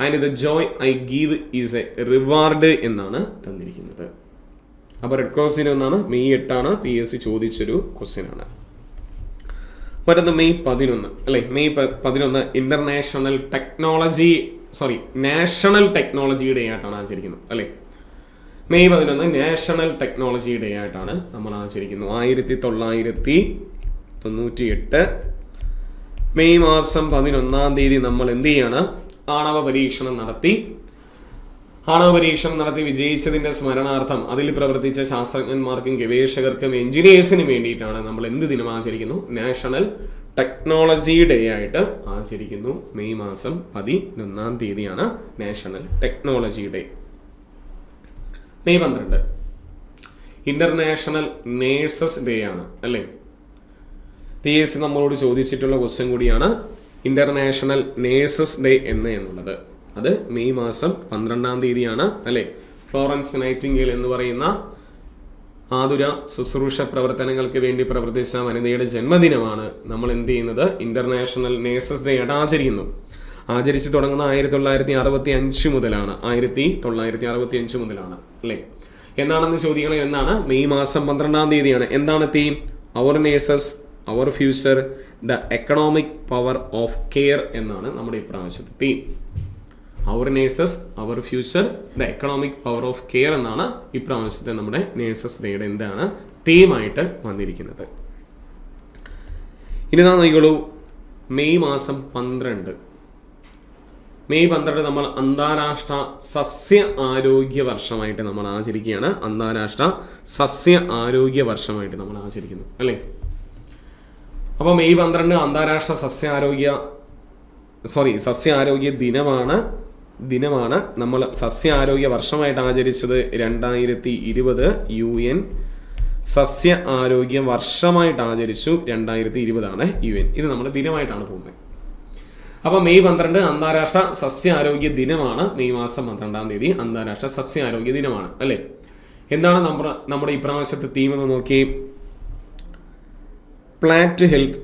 and the joy I give is a reward എന്നാണ് തന്നിരിക്കുന്നത്. അപ്പോൾ റെഡ് ക്രോസ് ദിനം എന്നാണ് മെയ് 8 PSC ചോദിച്ചൊരു ക്വസ്റ്റ്യൻ ആണ്. മറ്റൊന്ന് മെയ് 11 അല്ലെ? മെയ് 11 നാഷണൽ ടെക്നോളജി ഡേ ആയിട്ടാണ് ആചരിക്കുന്നത് അല്ലെ? മെയ് 11 നാഷണൽ ടെക്നോളജി ഡേ ആയിട്ടാണ് നമ്മൾ ആചരിക്കുന്നത്. 1998 മെയ് മാസം 11 നമ്മൾ എന്ത് ചെയ്യാണ്? ആണവ പരീക്ഷണം നടത്തി വിജയിച്ചതിന്റെ സ്മരണാർത്ഥം അതിൽ പ്രവർത്തിച്ച ശാസ്ത്രജ്ഞന്മാർക്കും ഗവേഷകർക്കും എഞ്ചിനീയേഴ്സിനും വേണ്ടിയിട്ടാണ് നമ്മൾ എന്ത് ദിനം ആചരിക്കുന്നു? നാഷണൽ ടെക്നോളജി ഡേ ആയിട്ട് ആചരിക്കുന്നു. മെയ് മാസം 11 national technology day. May 12 international nurses day ആണ് അല്ലേ? PSC നമ്മളോട് ചോദിച്ചിട്ടുള്ള ക്വസ്റ്റ്യൻ കൂടിയാണ് ഇന്റർനാഷണൽ നേഴ്സസ് ഡേ എന്നുള്ളത്. അത് മെയ് മാസം 12 അല്ലേ? ഫ്ലോറൻസ് നൈറ്റിംഗേൽ എന്ന് പറയുന്ന ആതുര ശുശ്രൂഷ പ്രവർത്തനങ്ങൾക്ക് വേണ്ടി പ്രവർത്തിച്ച വനിതയുടെ ജന്മദിനമാണ് നമ്മൾ എന്ത് ചെയ്യുന്നത്? ഇന്റർനാഷണൽ നേഴ്സസ് ഡേ ആയിട്ട് ആചരിച്ചു തുടങ്ങുന്ന 1965 മുതലാണ്. 1965 മുതലാണ് അല്ലേ? എന്നാണെന്ന് ചോദിക്കണം. എന്നാണ്? മെയ് മാസം 12 എന്താണ് theme? Our nurses our future the economic power of care എന്നാണ് നമ്മുടെ ഇപ്രാവശ്യത്തെ theme. Our nurses our future the economic power of care എന്നാണ് ഇപ്രാവശ്യത്തെ നമ്മുടെ നേഴ്സസ് ഡേയുടെ എന്താണ് തീമായിട്ട് വന്നിരിക്കുന്നത്. ഇനി നാം നോക്കിക്കോളൂ. മെയ് മാസം 12 നമ്മൾ അന്താരാഷ്ട്ര സസ്യ ആരോഗ്യ വർഷമായിട്ട് നമ്മൾ ആചരിക്കുകയാണ്. അന്താരാഷ്ട്ര സസ്യ ആരോഗ്യ വർഷമായിട്ട് നമ്മൾ ആചരിക്കുന്നു അല്ലേ? അപ്പോൾ മെയ് 12 അന്താരാഷ്ട്ര സസ്യാരോഗ്യ ദിനമാണ്. നമ്മൾ സസ്യാരോഗ്യ വർഷമായിട്ട് ആചരിച്ചത് 2020 UN സസ്യ ആരോഗ്യ വർഷമായിട്ട് ആചരിച്ചു. 2020 UN. ഇത് നമ്മൾ ദിനമായിട്ടാണ് പോകുന്നത്. അപ്പോൾ മെയ് 12 അന്താരാഷ്ട്ര സസ്യാരോഗ്യ ദിനമാണ്. മെയ് മാസം 12 അന്താരാഷ്ട്ര സസ്യാരോഗ്യ ദിനമാണ് അല്ലേ? എന്താണ് നമ്മുടെ ഇപ്രാവശ്യത്തെ തീം എന്ന് നോക്കി. Plant health,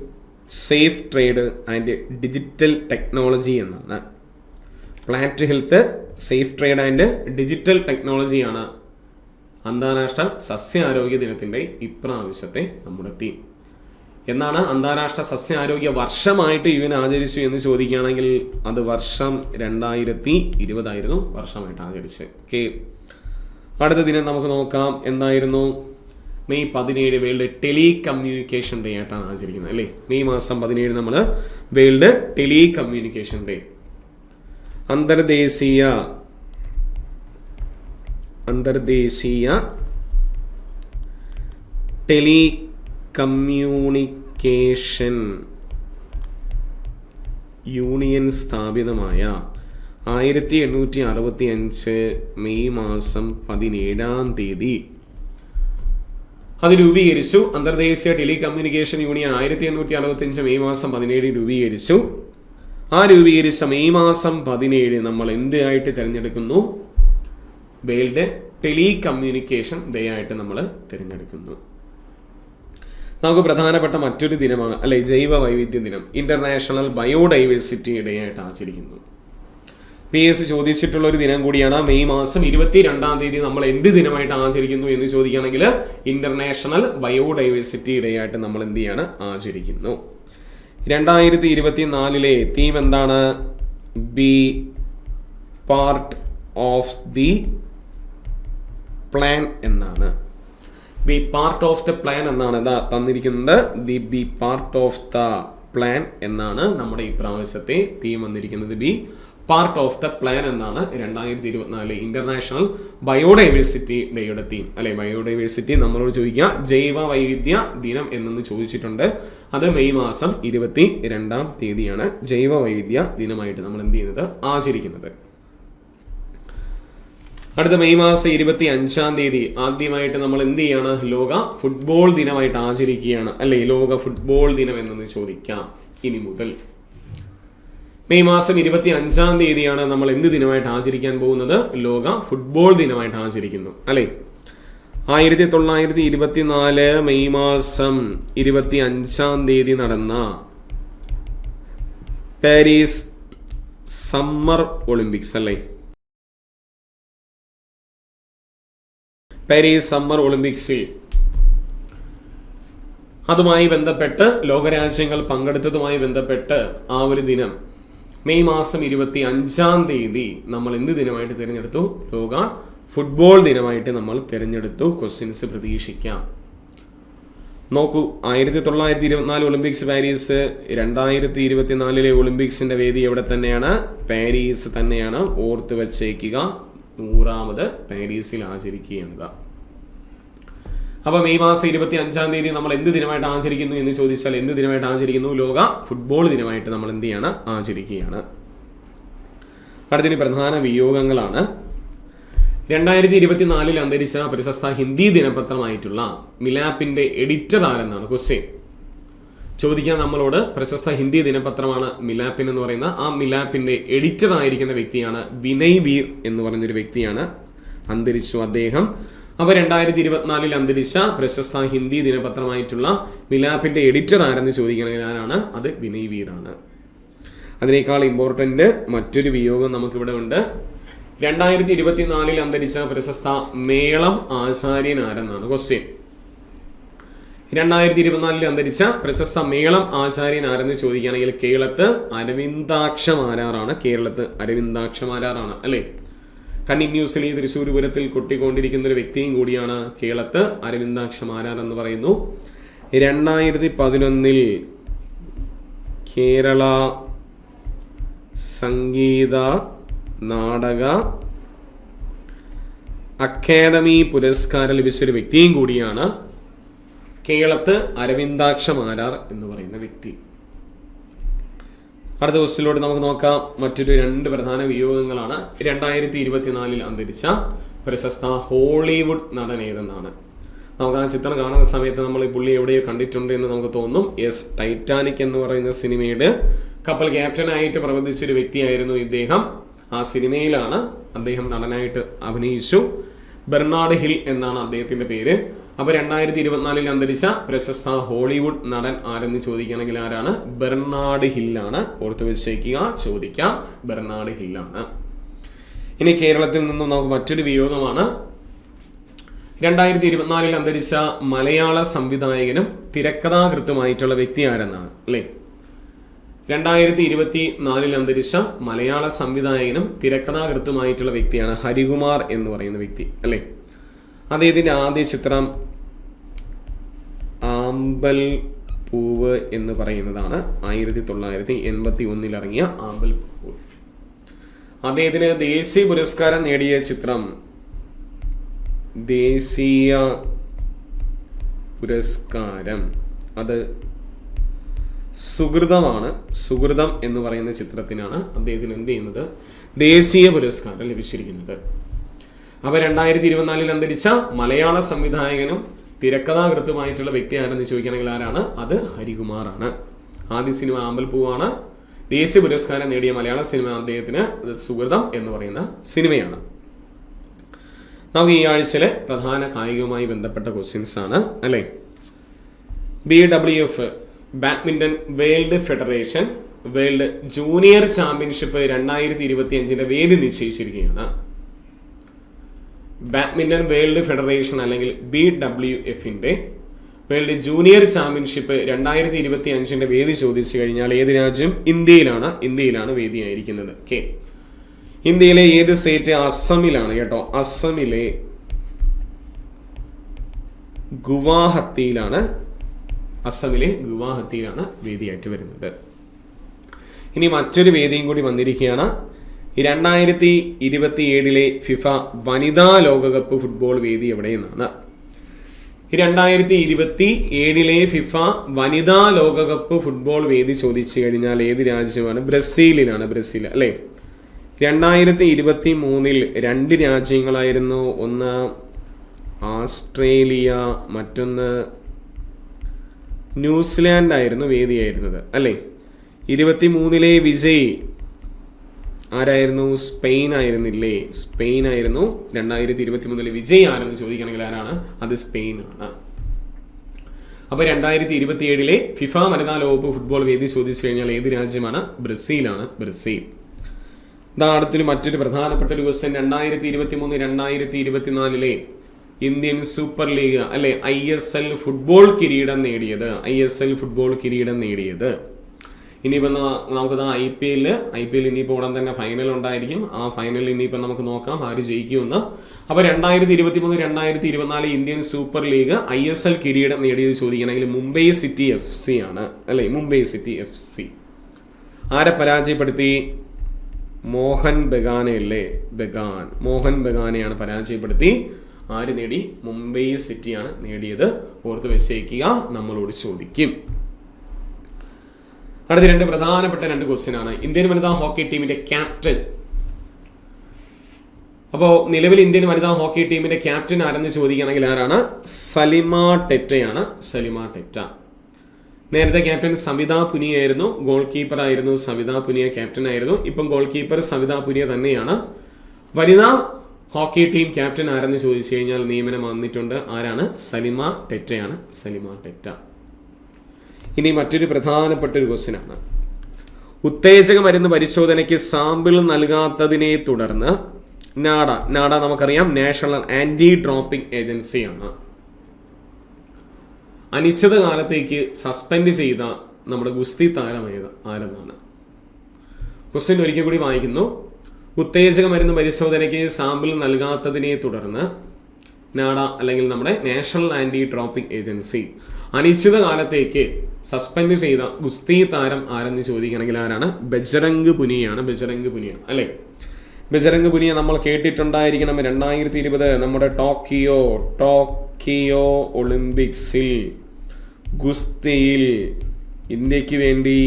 safe trade and digital technology എന്നാണ്. Plant health, safe trade and digital ടെക്നോളജിയാണ് അന്താരാഷ്ട്ര സസ്യാരോഗ്യ ദിനത്തിൻ്റെ ഇപ്രാവശ്യത്തെ നമ്മുടെ തീം. എന്നാണ് അന്താരാഷ്ട്ര സസ്യാരോഗ്യ വർഷമായിട്ട് UN ആചരിച്ചു എന്ന് ചോദിക്കുകയാണെങ്കിൽ അത് വർഷം 2020 വർഷമായിട്ട് ആചരിച്ച്. ഓക്കെ, അടുത്ത ദിനം നമുക്ക് നോക്കാം. എന്തായിരുന്നു? May 17 world tele communication day ആയിട്ടാണ് ആചരിക്കുന്നത് അല്ലേ? മെയ് മാസം 17 നമ്മൾ വേൾഡ് ടെലി കമ്മ്യൂണിക്കേഷൻ ഡേ. അന്തർദേശീയ ടെലി കമ്മ്യൂണിക്കേഷൻ യൂണിയൻ സ്ഥാപിതമായ 1865 മെയ് മാസം 17 അത് രൂപീകരിച്ചു. അന്തർദേശീയ ടെലികമ്മ്യൂണിക്കേഷൻ യൂണിയൻ 1865 മെയ് മാസം 17 രൂപീകരിച്ചു. ആ രൂപീകരിച്ച മെയ് മാസം 17 നമ്മൾ എന്തായിട്ട് തിരഞ്ഞെടുക്കുന്നു? വേൾഡ് ടെലികമ്മ്യൂണിക്കേഷൻ ഡേ ആയിട്ട് നമ്മൾ തിരഞ്ഞെടുക്കുന്നു. നമുക്ക് പ്രധാനപ്പെട്ട മറ്റൊരു ദിനമാണ് അല്ലെ? ജൈവ വൈവിധ്യ ദിനം, ഇന്റർനാഷണൽ ബയോഡൈവേഴ്സിറ്റി ഡേ ആയിട്ട് ആചരിക്കുന്നു. PS ചോദിച്ചിട്ടുള്ള ഒരു ദിനം കൂടിയാണ്. മെയ് മാസം 22-ാം തീയതി നമ്മൾ എന്ത് ദിനമായിട്ട് ആചരിക്കുന്നു എന്ന് ചോദിക്കുകയാണെങ്കിൽ ഇന്റർനാഷണൽ ബയോഡൈവേഴ്സിറ്റി ഡേ ആയിട്ട് നമ്മൾ എന്ത് ചെയ്യാണ് ആചരിക്കുന്നു. 2024 തീം എന്താണ്? Be part of the plan എന്നാണ്. Be part of the plan എന്നാണ് തന്നിരിക്കുന്നത്. The be part of the plan എന്നാണ് നമ്മുടെ ഈ പ്രാവശ്യത്തെ തീം വന്നിരിക്കുന്നത്. Be part of the plan എന്നാണ് 2024 ഇന്റർനാഷണൽ ബയോഡൈവേഴ്സിറ്റി ഡേയുടെ തീം അല്ലെ. ബയോഡൈവേഴ്സിറ്റി നമ്മളോട് ചോദിക്കുക ജൈവ വൈവിധ്യ ദിനം എന്നു ചോദിച്ചിട്ടുണ്ട്. അത് മെയ് മാസം 22-ാം തീയതിയാണ് ജൈവ വൈവിധ്യ ദിനമായിട്ട് നമ്മൾ എന്ത് ചെയ്യുന്നത് ആചരിക്കുന്നത്. അടുത്ത മെയ് മാസം 25-ാം തീയതി ആദ്യമായിട്ട് നമ്മൾ എന്ത് ചെയ്യാണ്? ലോക ഫുട്ബോൾ ദിനമായിട്ട് ആചരിക്കുകയാണ് അല്ലെ. ലോക ഫുട്ബോൾ ദിനം എന്നു ചോദിക്കാം. ഇനി മുതൽ മെയ് മാസം 25-ാം തീയതിയാണ് നമ്മൾ എന്ത് ദിനമായിട്ട് ആചരിക്കാൻ പോകുന്നത്? ലോക ഫുട്ബോൾ ദിനമായിട്ട് ആചരിക്കുന്നു അല്ലെ. 1924 മെയ് മാസം 25-ാം തീയതി നടന്ന പാരീസ് സമ്മർ ഒളിമ്പിക്സ് അല്ലേ. പാരീസ് സമ്മർ ഒളിമ്പിക്സിൽ അതുമായി ബന്ധപ്പെട്ട് ലോകരാജ്യങ്ങൾ പങ്കെടുത്തതുമായി ബന്ധപ്പെട്ട് ആ ഒരു ദിനം മെയ് മാസം 25-ാം തീയതി നമ്മൾ എന്ത് ദിനമായിട്ട് തിരഞ്ഞെടുത്തു? ലോക ഫുട്ബോൾ ദിനമായിട്ട് നമ്മൾ തിരഞ്ഞെടുത്തു. ക്വസ്റ്റ്യൻസ് പ്രതീക്ഷിക്കാം. നോക്കൂ, 1924 ഒളിമ്പിക്സ് പാരീസ്, 2024 ഒളിമ്പിക്സിന്റെ വേദി എവിടെ തന്നെയാണ്? പാരീസ് തന്നെയാണ്. ഓർത്ത് വെച്ചേക്കുക. 100ാമത് പാരീസിൽ ആചരിക്കുകയാണ്. അപ്പൊ മെയ് മാസം 25-ാം തീയതി നമ്മൾ എന്ത് ദിനമായിട്ട് ആചരിക്കുന്നു എന്ന് ചോദിച്ചാൽ എന്ത് ദിനമായിട്ട് ആചരിക്കുന്നു? ലോക ഫുട്ബോൾ ദിനമായിട്ട് നമ്മൾ എന്ത് ചെയ്യാണ് ആചരിക്കുകയാണ്. അടുത്തതിന് പ്രധാന വിയോഗങ്ങളാണ്. 2024 അന്തരിച്ച പ്രശസ്ത ഹിന്ദി ദിനപത്രമായിട്ടുള്ള മിലാപ്പിന്റെ എഡിറ്റർ ആരെന്നാണ് ക്വസ്റ്റ്യൻ ചോദിക്കാൻ നമ്മളോട്. പ്രശസ്ത ഹിന്ദി ദിനപത്രമാണ് മിലാപ്പിൻ എന്ന് പറയുന്ന. ആ മിലാപ്പിന്റെ എഡിറ്റർ ആയിരിക്കുന്ന വ്യക്തിയാണ് വിനയ് വീർ എന്ന് പറഞ്ഞൊരു വ്യക്തിയാണ്. അന്തരിച്ചു അദ്ദേഹം. അപ്പോൾ 2024 അന്തരിച്ച പ്രശസ്ത ഹിന്ദി ദിനപത്രമായിട്ടുള്ള മിലാപ്പിന്റെ എഡിറ്റർ ആരെന്ന് ചോദിക്കണമെങ്കിൽ ആരാണ്? അത് വിനയ് വീറാണ്. അതിനേക്കാൾ ഇമ്പോർട്ടന്റ് മറ്റൊരു വിയോഗം നമുക്കിവിടെ ഉണ്ട്. 2024 അന്തരിച്ച പ്രശസ്ത മേളം ആചാര്യൻ ആരെന്നാണ് ക്വസ്റ്റ്യൻ. 2024 അന്തരിച്ച പ്രശസ്ത മേളം ആചാര്യൻ ആരെന്ന് ചോദിക്കുകയാണെങ്കിൽ കേരളത്ത് അരവിന്ദാക്ഷമാരാറാണ്. കേരളത്ത് അരവിന്ദാക്ഷമാരാറാണ് അല്ലെ. കണ്ടിന്യൂസ്ലി തൃശ്ശൂർ പൂരത്തിൽ കൊട്ടിക്കൊണ്ടിരിക്കുന്ന ഒരു വ്യക്തിയും കൂടിയാണ് കേരളത്ത് അരവിന്ദാക്ഷമാരാർ എന്ന് പറയുന്നു. 2011 കേരള സംഗീത നാടക അക്കാദമി പുരസ്കാരം ലഭിച്ചൊരു വ്യക്തിയും കൂടിയാണ് കേരളത്ത് അരവിന്ദാക്ഷമാരാർ എന്ന് പറയുന്ന വ്യക്തി. അടുത്ത ക്വസ്റ്റ്യനിലൂടെ നമുക്ക് നോക്കാം. മറ്റൊരു 2 പ്രധാന വിയോഗങ്ങളാണ്. 2024 അന്തരിച്ച പ്രശസ്ത ഹോളിവുഡ് നടൻ ഏതെന്നാണ്. നമുക്ക് ആ ചിത്രം കാണുന്ന സമയത്ത് നമ്മൾ ഈ പുള്ളി എവിടെയോ കണ്ടിട്ടുണ്ട് എന്ന് നമുക്ക് തോന്നും. യെസ്, ടൈറ്റാനിക് എന്ന് പറയുന്ന സിനിമയുടെ കപ്പൽ ക്യാപ്റ്റനായിട്ട് പ്രവർത്തിച്ചൊരു വ്യക്തിയായിരുന്നു ഇദ്ദേഹം. ആ സിനിമയിലാണ് അദ്ദേഹം നടനായിട്ട് അഭിനയിച്ചു. ബെർണാഡ് ഹിൽ എന്നാണ് അദ്ദേഹത്തിന്റെ പേര്. അപ്പൊ 2024 അന്തരിച്ച പ്രശസ്ത ഹോളിവുഡ് നടൻ ആരെന്ന് ചോദിക്കുകയാണെങ്കിൽ ആരാണ്? ബെർണാഡ് ഹില്ലാണ്. ഓർത്ത് വെച്ചേക്കുക, ചോദിക്കാം. ബെർണാഡ് ഹില്ലാണ്. ഇനി കേരളത്തിൽ നിന്നും നമുക്ക് മറ്റൊരു വിയോഗമാണ്. 2024 അന്തരിച്ച മലയാള സംവിധായകനും തിരക്കഥാകൃത്തുമായിട്ടുള്ള വ്യക്തി ആരെന്നാണ് അല്ലേ. 2024 അന്തരിച്ച മലയാള സംവിധായകനും തിരക്കഥാകൃത്തുമായിട്ടുള്ള വ്യക്തിയാണ് ഹരികുമാർ എന്ന് പറയുന്ന വ്യക്തി അല്ലേ. അദ്ദേഹത്തിന്റെ ആദ്യ ചിത്രം ആമ്പൽ പൂവ് എന്ന് പറയുന്നതാണ്. 1981 ഇറങ്ങിയ ആമ്പൽ പൂവ്. അദ്ദേഹത്തിന് ദേശീയ പുരസ്കാരം നേടിയ ചിത്രം, ദേശീയ പുരസ്കാരം, അത് സുഹൃതമാണ്. സുഹൃതം എന്ന് പറയുന്ന ചിത്രത്തിനാണ് അദ്ദേഹത്തിന് എന്ത് ചെയ്യുന്നത്? ദേശീയ പുരസ്കാരം ലഭിച്ചിരിക്കുന്നത്. അപ്പൊ 2024 അന്തരിച്ച മലയാള സംവിധായകനും തിരക്കഥാകൃത്തുമായിട്ടുള്ള വ്യക്തി ആരെന്ന് ചോദിക്കുകയാണെങ്കിൽ ആരാണ്? അത് ഹരികുമാറാണ്. ആദ്യ സിനിമ ആമ്പൽപ്പൂവാണ്. ദേശീയ പുരസ്കാരം നേടിയ മലയാള സിനിമ അദ്ദേഹത്തിന് സുഹൃതം എന്ന് പറയുന്ന സിനിമയാണ്. നമുക്ക് ഈ ആഴ്ചയിലെ പ്രധാന കായികവുമായി ബന്ധപ്പെട്ട ക്വസ്റ്റ്യൻസ് ആണ് അല്ലേ. BWF badminton world federation world junior championship 2025 വേദി നിശ്ചയിച്ചിരിക്കുകയാണ്. ബാഡ്മിന്റൺ വേൾഡ് ഫെഡറേഷൻ അല്ലെങ്കിൽ BWFന്റെ വേൾഡ് ജൂനിയർ ചാമ്പ്യൻഷിപ്പ് 2025 വേദി ചോദിച്ചു കഴിഞ്ഞാൽ ഏത് രാജ്യം? ഇന്ത്യയിലാണ് വേദിയായിരിക്കുന്നത്. ഓക്കെ, ഇന്ത്യയിലെ ഏത് സ്റ്റേറ്റ്? അസമിലാണ് കേട്ടോ. അസമിലെ ഗുവാഹത്തിയിലാണ് വേദിയായിട്ട് വരുന്നത്. ഇനി മറ്റൊരു വേദിയും കൂടി വന്നിരിക്കുകയാണ്. 2027 ഫിഫ വനിതാ ലോകകപ്പ് ഫുട്ബോൾ വേദി എവിടെയെന്നാണ്. 2027 ഫിഫ വനിതാ ലോകകപ്പ് ഫുട്ബോൾ വേദി ചോദിച്ചു കഴിഞ്ഞാൽ ഏത് രാജ്യമാണ്? ബ്രസീൽ അല്ലേ. 2023 രണ്ട് രാജ്യങ്ങളായിരുന്നു. ഒന്ന് ആസ്ട്രേലിയ, മറ്റൊന്ന് ന്യൂസിലാൻഡ് ആയിരുന്നു വേദിയായിരുന്നത് അല്ലേ. 23 വിജയ് ആരായിരുന്നു? സ്പെയിൻ ആയിരുന്നില്ലേ? സ്പെയിൻ ആയിരുന്നു 2023 വിജയ് ആരെന്ന് ചോദിക്കണമെങ്കിൽ ആരാണ്? അത് സ്പെയിൻ ആണ്. അപ്പൊ 2027 ഫിഫ വനിതാ ലോകകപ്പ് ഫുട്ബോൾ വേദി ചോദിച്ചു കഴിഞ്ഞാൽ ഏത് രാജ്യമാണ്? ബ്രസീലാണ്. അടുത്തൊരു മറ്റൊരു പ്രധാനപ്പെട്ട ഒരു ക്വസ്റ്റ്യൻ. 2023-2024 ഇന്ത്യൻ സൂപ്പർ ലീഗ് അല്ലെ ISL ഫുട്ബോൾ കിരീടം നേടിയത്. ഇനിയിപ്പോൾ നമുക്കത് IPL ഇനിയിപ്പോൾ ഉടൻ തന്നെ ഫൈനൽ ഉണ്ടായിരിക്കും. ആ ഫൈനലിൽ ഇനിയിപ്പോൾ നമുക്ക് നോക്കാം ആര് ജയിക്കുമെന്ന്. അപ്പോൾ 2023-2024 ഇന്ത്യൻ സൂപ്പർ ലീഗ് ISL കിരീടം നേടിയത് ചോദിക്കണമെങ്കിൽ മുംബൈ സിറ്റി FC ആണ് അല്ലെ. മുംബൈ സിറ്റി FC ആരെ പരാജയപ്പെടുത്തി? മോഹൻ ബഗാനെയാണ് പരാജയപ്പെടുത്തി. ആര് നേടി? മുംബൈ സിറ്റിയാണ് നേടിയത്. ഓർത്ത് വെച്ചേക്കുക, നമ്മളോട് ചോദിക്കും. അടുത്ത രണ്ട് പ്രധാനപ്പെട്ട ക്വസ്റ്റ്യൻ ആണ്. ഇന്ത്യൻ വനിതാ ഹോക്കി ടീമിന്റെ ക്യാപ്റ്റൻ. അപ്പോൾ നിലവിൽ ഇന്ത്യൻ വനിതാ ഹോക്കി ടീമിന്റെ ക്യാപ്റ്റൻ ആരെന്ന് ചോദിക്കുകയാണെങ്കിൽ ആരാണ്? സലിമ ടെറ്റയാണ്. നേരത്തെ ക്യാപ്റ്റൻ സവിത പുനിയ ആയിരുന്നു. ഗോൾ കീപ്പർ ആയിരുന്നു സവിത പുനിയ, ക്യാപ്റ്റൻ ആയിരുന്നു. ഇപ്പം ഗോൾ കീപ്പർ സവിത പുനിയ തന്നെയാണ്. വനിതാ ഹോക്കി ടീം ക്യാപ്റ്റൻ ആരെന്ന് ചോദിച്ചു കഴിഞ്ഞാൽ നിയമനം വന്നിട്ടുണ്ട്. ആരാണ്? സലിമ ടെറ്റയാണ്. ഇനി മറ്റൊരു പ്രധാനപ്പെട്ട ഒരു ക്വസ്റ്റ്യൻ ആണ്. ഉത്തേജക മരുന്ന് പരിശോധനയ്ക്ക് സാമ്പിൾ നൽകാത്തതിനെ തുടർന്ന് നാഡ നമുക്കറിയാം നാഷണൽ ആന്റി ഡോപ്പിംഗ് ഏജൻസിയാണ്. അനിശ്ചിതകാലത്തേക്ക് സസ്പെൻഡ് ചെയ്ത നമ്മുടെ ഗുസ്തി താരം ആരെന്നാണ്. ക്വസ്റ്റ്യൻ ഒരിക്കൽ കൂടി വായിക്കുന്നു. ഉത്തേജക മരുന്ന് പരിശോധനയ്ക്ക് സാമ്പിൾ നൽകാത്തതിനെ തുടർന്ന് നാഡ അല്ലെങ്കിൽ നമ്മുടെ നാഷണൽ ആന്റി ഡോപ്പിംഗ് ഏജൻസി അനിശ്ചിതകാലത്തേക്ക് സസ്പെൻഡ് ചെയ്ത ഗുസ്തി താരം ആരെന്ന് ചോദിക്കണമെങ്കിൽ ആരാണ്? ബജ്റംഗ് പുനിയയാണ് അല്ലെ. ബജ്റംഗ് പുനിയ നമ്മൾ കേട്ടിട്ടുണ്ടായിരിക്കണം. 2020 നമ്മുടെ ടോക്കിയോ ഒളിമ്പിക്സിൽ ഗുസ്തിയിൽ ഇന്ത്യക്ക് വേണ്ടി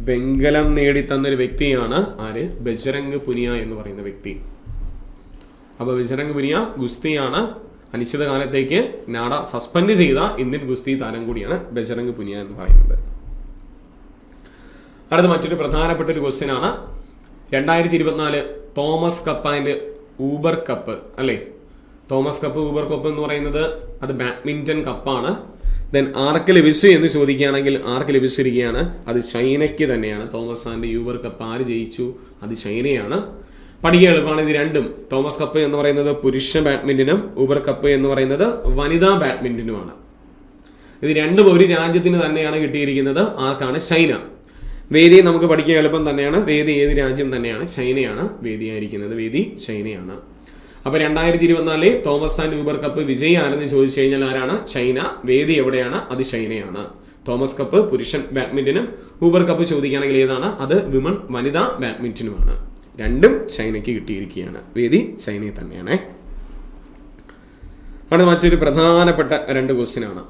വെങ്കലം നേടിത്തന്നൊരു വ്യക്തിയാണ് ആര്? ബജ്റംഗ് പുനിയ എന്ന് പറയുന്ന വ്യക്തി. അപ്പൊ ബജ്റംഗ് പുനിയ ഗുസ്തിയാണ്. അനിശ്ചിതകാലത്തേക്ക് നാഡ സസ്പെൻഡ് ചെയ്ത ഇന്ത്യൻ ഗുസ്തി താരം കൂടിയാണ് ബജ്റംഗ് പുനിയ എന്ന് പറയുന്നത്. അടുത്ത മറ്റൊരു പ്രധാനപ്പെട്ട ഒരു ക്വസ്റ്റ്യൻ ആണ്. 2024 Thomas cup and Uber cup അല്ലേ. തോമസ് കപ്പ് ഊബർ കപ്പ് എന്ന് പറയുന്നത് അത് ബാഡ്മിന്റൺ കപ്പാണ്. ദെൻ ആർക്ക് ലഭിച്ചു എന്ന് ചോദിക്കുകയാണെങ്കിൽ ആർക്ക് ലഭിച്ചിരിക്കുകയാണ്? അത് ചൈനയ്ക്ക് തന്നെയാണ്. തോമസ് ആൻഡ് യൂബർ കപ്പ് ആര് ജയിച്ചു? അത് ചൈനയാണ്. പഠിക്കുക എളുപ്പമാണ്. ഇത് രണ്ടും, തോമസ് കപ്പ് എന്ന് പറയുന്നത് പുരുഷ ബാഡ്മിന്റനും ഊബർ കപ്പ് എന്ന് പറയുന്നത് വനിതാ ബാഡ്മിന്റനുമാണ്. ഇത് രണ്ടും ഒരു രാജ്യത്തിന് തന്നെയാണ് കിട്ടിയിരിക്കുന്നത്. ആർക്കാണ്? ചൈന. വേദി നമുക്ക് പഠിക്കാൻ എളുപ്പം തന്നെയാണ്. വേദി ഏത് രാജ്യം തന്നെയാണ്? ചൈനയാണ് വേദിയായിരിക്കുന്നത്. വേദി ചൈനയാണ്. അപ്പൊ 2024 തോമസ് ആൻഡ് ഊബർ കപ്പ് വിജയി ആരെന്ന് ചോദിച്ചു കഴിഞ്ഞാൽ ആരാണ്? ചൈന. വേദി എവിടെയാണ്? അത് ചൈനയാണ്. തോമസ് കപ്പ് പുരുഷൻ ബാഡ്മിന്റനും ഊബർ കപ്പ് ചോദിക്കുകയാണെങ്കിൽ ഏതാണ്? അത് വനിതാ ബാഡ്മിന്റനുമാണ്. രണ്ടും ചൈനയ്ക്ക് കിട്ടിയിരിക്കുകയാണ്. വേദി ചൈനയിൽ തന്നെയാണ്. അവിടെ മറ്റൊരു പ്രധാനപ്പെട്ട ക്വസ്റ്റ്യൻ ആണ്.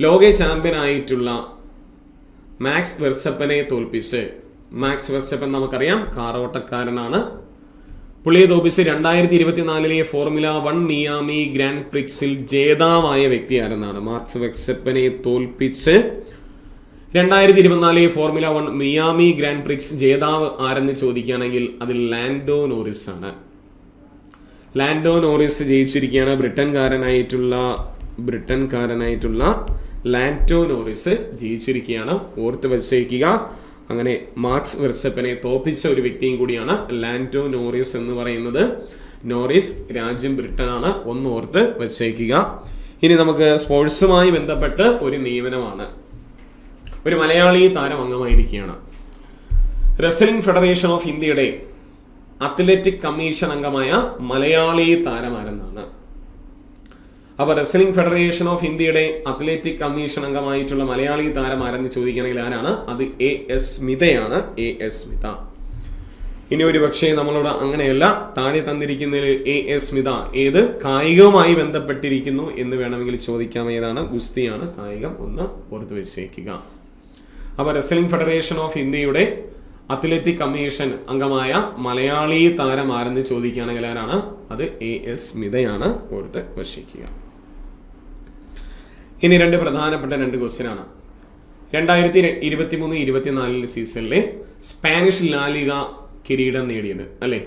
ലോക ചാമ്പ്യൻ ആയിട്ടുള്ള മാക്സ് വെർസ്റ്റപ്പനെ തോൽപ്പിച്ച്, മാക്സ് വെർസ്റ്റപ്പൻ നമുക്കറിയാം കാറോട്ടക്കാരനാണ്. പുള്ളിയെ തോൽപ്പിച്ച് 2024 ഫോർമുല 1 മിയാമി ഗ്രാൻഡ് പ്രിക്സിൽ ജേതാവായ വ്യക്തി ആരെന്നാണ്? മാക്സ് വെർസ്റ്റപ്പനെ തോൽപ്പിച്ച് 2024 ഫോർമുല 1 മിയാമി ഗ്രാൻഡ് പ്രിക്സ് ജേതാവ് ആരെന്ന് ചോദിക്കുകയാണെങ്കിൽ അതിൽ ലാൻഡോ നോറിസ് ആണ്. ലാൻഡോ നോറിസ് ജയിച്ചിരിക്കുകയാണ്. ബ്രിട്ടൻകാരനായിട്ടുള്ള ലാൻഡോ നോറിസ് ജയിച്ചിരിക്കുകയാണ്. ഓർത്ത് വെച്ചേക്കുക. അങ്ങനെ മാക്സ് വെർസ്റ്റപ്പനെ തോൽപ്പിച്ച ഒരു വ്യക്തിയും കൂടിയാണ് ലാൻഡോ നോറിസ് എന്ന് പറയുന്നത്. നോറിസ് രാജ്യം ബ്രിട്ടനാണ്. ഒന്ന് ഓർത്ത് വെച്ചേക്കുക. ഇനി നമുക്ക് സ്പോർട്സുമായി ബന്ധപ്പെട്ട് ഒരു നിയമനമാണ്. ഒരു മലയാളി താരം അംഗമായിരിക്കുകയാണ്. റെസ്ലിംഗ് ഫെഡറേഷൻ ഓഫ് ഇന്ത്യയുടെ അത്ലറ്റിക് കമ്മീഷൻ അംഗമായ മലയാളി താരമാരെന്നാണ്. അപ്പൊ റെസ്ലിംഗ് ഫെഡറേഷൻ ഓഫ് ഇന്ത്യയുടെ അത്ലറ്റിക് കമ്മീഷൻ അംഗമായിട്ടുള്ള മലയാളി താരം ആരെന്ന് ചോദിക്കുകയാണെങ്കിൽ ആരാണ്? അത് AS സ്മിതയാണ്. AS സ്മിത. ഇനി ഒരു പക്ഷേ നമ്മളോട് അങ്ങനെയല്ല, താഴെ തന്നിരിക്കുന്നതിൽ AS സ്മിത ഏത് കായികവുമായി ബന്ധപ്പെട്ടിരിക്കുന്നു എന്ന് വേണമെങ്കിൽ ചോദിക്കാം. ഏതാണ്? ഗുസ്തിയാണ് കായികം. ഒന്ന് ഓർത്ത് വെച്ചേക്കുക. അപ്പൊ റെസ്ലിംഗ് ഫെഡറേഷൻ ഓഫ് ഇന്ത്യയുടെ അത്ലറ്റിക് കമ്മീഷൻ അംഗമായ മലയാളി താരം ആരെന്ന് ചോദിക്കുകയാണെങ്കിൽ ആരാണ്? അത് AS സ്മിതയാണ്. ഓർത്ത് വശിക്കുക. ഇനി രണ്ട് പ്രധാനപ്പെട്ട രണ്ട് ക്വസ്റ്റ്യൻ ആണ്. 2023-24 സീസണിലെ സ്പാനിഷ് ലാലിഗ കിരീടം നേടിയത് അല്ലേ?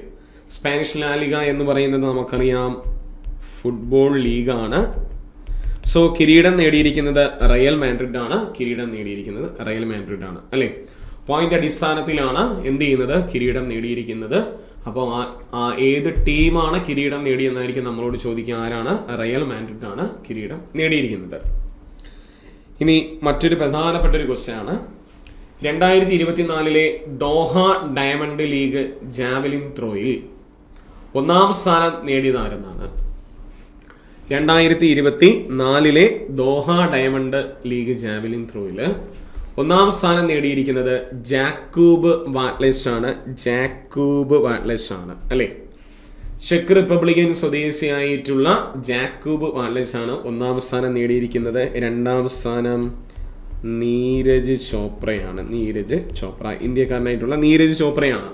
സ്പാനിഷ് ലാലിഗ എന്ന് പറയുന്നത് നമുക്കറിയാം ഫുട്ബോൾ ലീഗാണ്. സോ കിരീടം നേടിയിരിക്കുന്നത് റയൽ മാഡ്രിഡ് ആണ്. കിരീടം നേടിയിരിക്കുന്നത് റയൽ മാഡ്രിഡ് ആണ് അല്ലേ? പോയിന്റ് അടിസ്ഥാനത്തിലാണ് എന്ത് ചെയ്യുന്നത്? കിരീടം നേടിയിരിക്കുന്നത്. അപ്പോൾ ഏത് ടീമാണ് കിരീടം നേടിയെന്നായിരിക്കും നമ്മളോട് ചോദിക്കുക. ആരാണ്? റയൽ മാഡ്രിഡ് ആണ് കിരീടം നേടിയിരിക്കുന്നത്. ഇനി മറ്റൊരു പ്രധാനപ്പെട്ട ഒരു ക്വസ്റ്റ്യൻ ആണ്. 2024 ദോഹ ഡയമണ്ട് ലീഗ് ജാവലിൻ ത്രോയിൽ 1ാം സ്ഥാനം നേടിയതാരെന്നാണ്? 2024 ദോഹ ഡയമണ്ട് ലീഗ് ജാവലിൻ ത്രോയിൽ 1ാം സ്ഥാനം നേടിയിരിക്കുന്നത് ജാക്കൂബ് വാറ്റ്ലെസ് ആണ്. ജാക്കൂബ് വാറ്റ്ലെസ് ആണ് അല്ലേ? ചെക്ക് റിപ്പബ്ലിക്കൻ സ്വദേശിയായിട്ടുള്ള ജാക്കൂബ് വാറ്റ്ലെസ് ആണ് 1ാം സ്ഥാനം നേടിയിരിക്കുന്നത്. 2ാം സ്ഥാനം നീരജ് ചോപ്രയാണ്. നീരജ് ചോപ്ര, ഇന്ത്യക്കാരനായിട്ടുള്ള നീരജ് ചോപ്രയാണ്.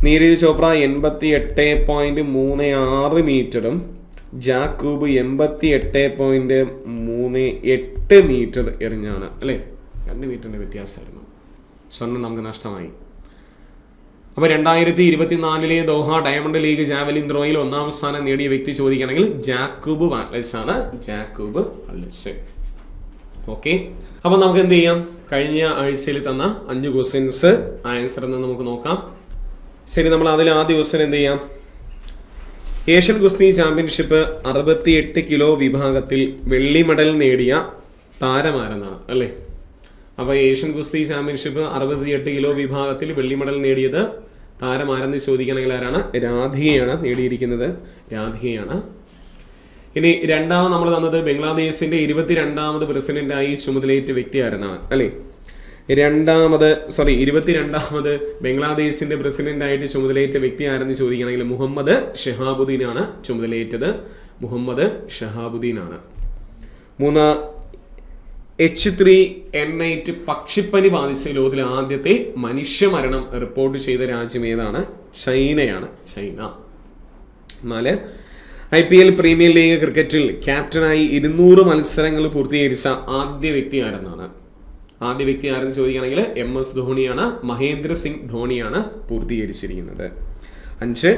നീരജ് ചോപ്ര 88.36 മീറ്ററും ജാക്കൂബ് 88.38 മീറ്റർ എറിഞ്ഞാണ് അല്ലേ? 2 മീറ്ററിന്റെ വ്യത്യാസമായിരുന്നു. സ്വർണം നമുക്ക് നഷ്ടമായി. അപ്പൊ 2024 ദോഹ ഡയമണ്ട് ലീഗ് ജാവലിൻ ത്രോയിൽ 1ാം സ്ഥാനം നേടിയ വ്യക്തി ചോദിക്കുകയാണെങ്കിൽ ജാക്കൂബ് വാറ്റ്ലെസ് ആണ്. ജാക്കൂബ് വാറ്റ്ലെസ്. ഓക്കെ, അപ്പൊ നമുക്ക് എന്ത് ചെയ്യാം? കഴിഞ്ഞ ആഴ്ചയിൽ തന്ന 5 ക്വസ്റ്റ്യൻസ് ആൻസർ എന്ന് നമുക്ക് നോക്കാം. ശരി, നമ്മൾ അതിൽ ആദ്യ ക്വസ്റ്റ്യൻ എന്ത് ചെയ്യാം? ഏഷ്യൻ ഗുസ്തി ചാമ്പ്യൻഷിപ്പ് 68 കിലോ വിഭാഗത്തിൽ വെള്ളി മെഡൽ നേടിയ താരമാരെന്നാണ് അല്ലേ? അപ്പൊ ഏഷ്യൻ ഗുസ്തി ചാമ്പ്യൻഷിപ്പ് 68 കിലോ വിഭാഗത്തിൽ വെള്ളി മെഡൽ നേടിയത് താരമാരെന്ന് ചോദിക്കണമെങ്കിൽ ആരാണ്? രാധികയാണ് നേടിയിരിക്കുന്നത്. രാധികയാണ്. ഇനി രണ്ടാമത് നമ്മൾ തന്നത് ബംഗ്ലാദേശിന്റെ 22ാമത് പ്രസിഡന്റായി ചുമതലയേറ്റ വ്യക്തി ആരെന്നാണ് അല്ലേ? 22ാമത് ബംഗ്ലാദേശിന്റെ പ്രസിഡന്റായിട്ട് ചുമതലയേറ്റ വ്യക്തി ആരെന്ന് ചോദിക്കണമെങ്കിൽ മുഹമ്മദ് ഷഹാബുദ്ദീൻ ആണ് ചുമതലയേറ്റത്. മുഹമ്മദ് ഷഹാബുദ്ദീൻ ആണ്. 3 H3N8 പക്ഷിപ്പനി ബാധിച്ച ലോകത്തിലെ ആദ്യത്തെ മനുഷ്യമരണം റിപ്പോർട്ട് ചെയ്ത രാജ്യം ഏതാണ്? ചൈനയാണ്. ചൈന. 4 IPL പ്രീമിയർ ലീഗ് ക്രിക്കറ്റിൽ ക്യാപ്റ്റനായി 200 മത്സരങ്ങൾ പൂർത്തീകരിച്ച ആദ്യ വ്യക്തി ആരെന്നാണ്? ആദ്യ വ്യക്തി ആരെന്ന് ചോദിക്കുകയാണെങ്കിൽ MS ധോണിയാണ്. മഹേന്ദ്ര സിംഗ് ധോണിയാണ് പൂർത്തീകരിച്ചിരിക്കുന്നത്. 5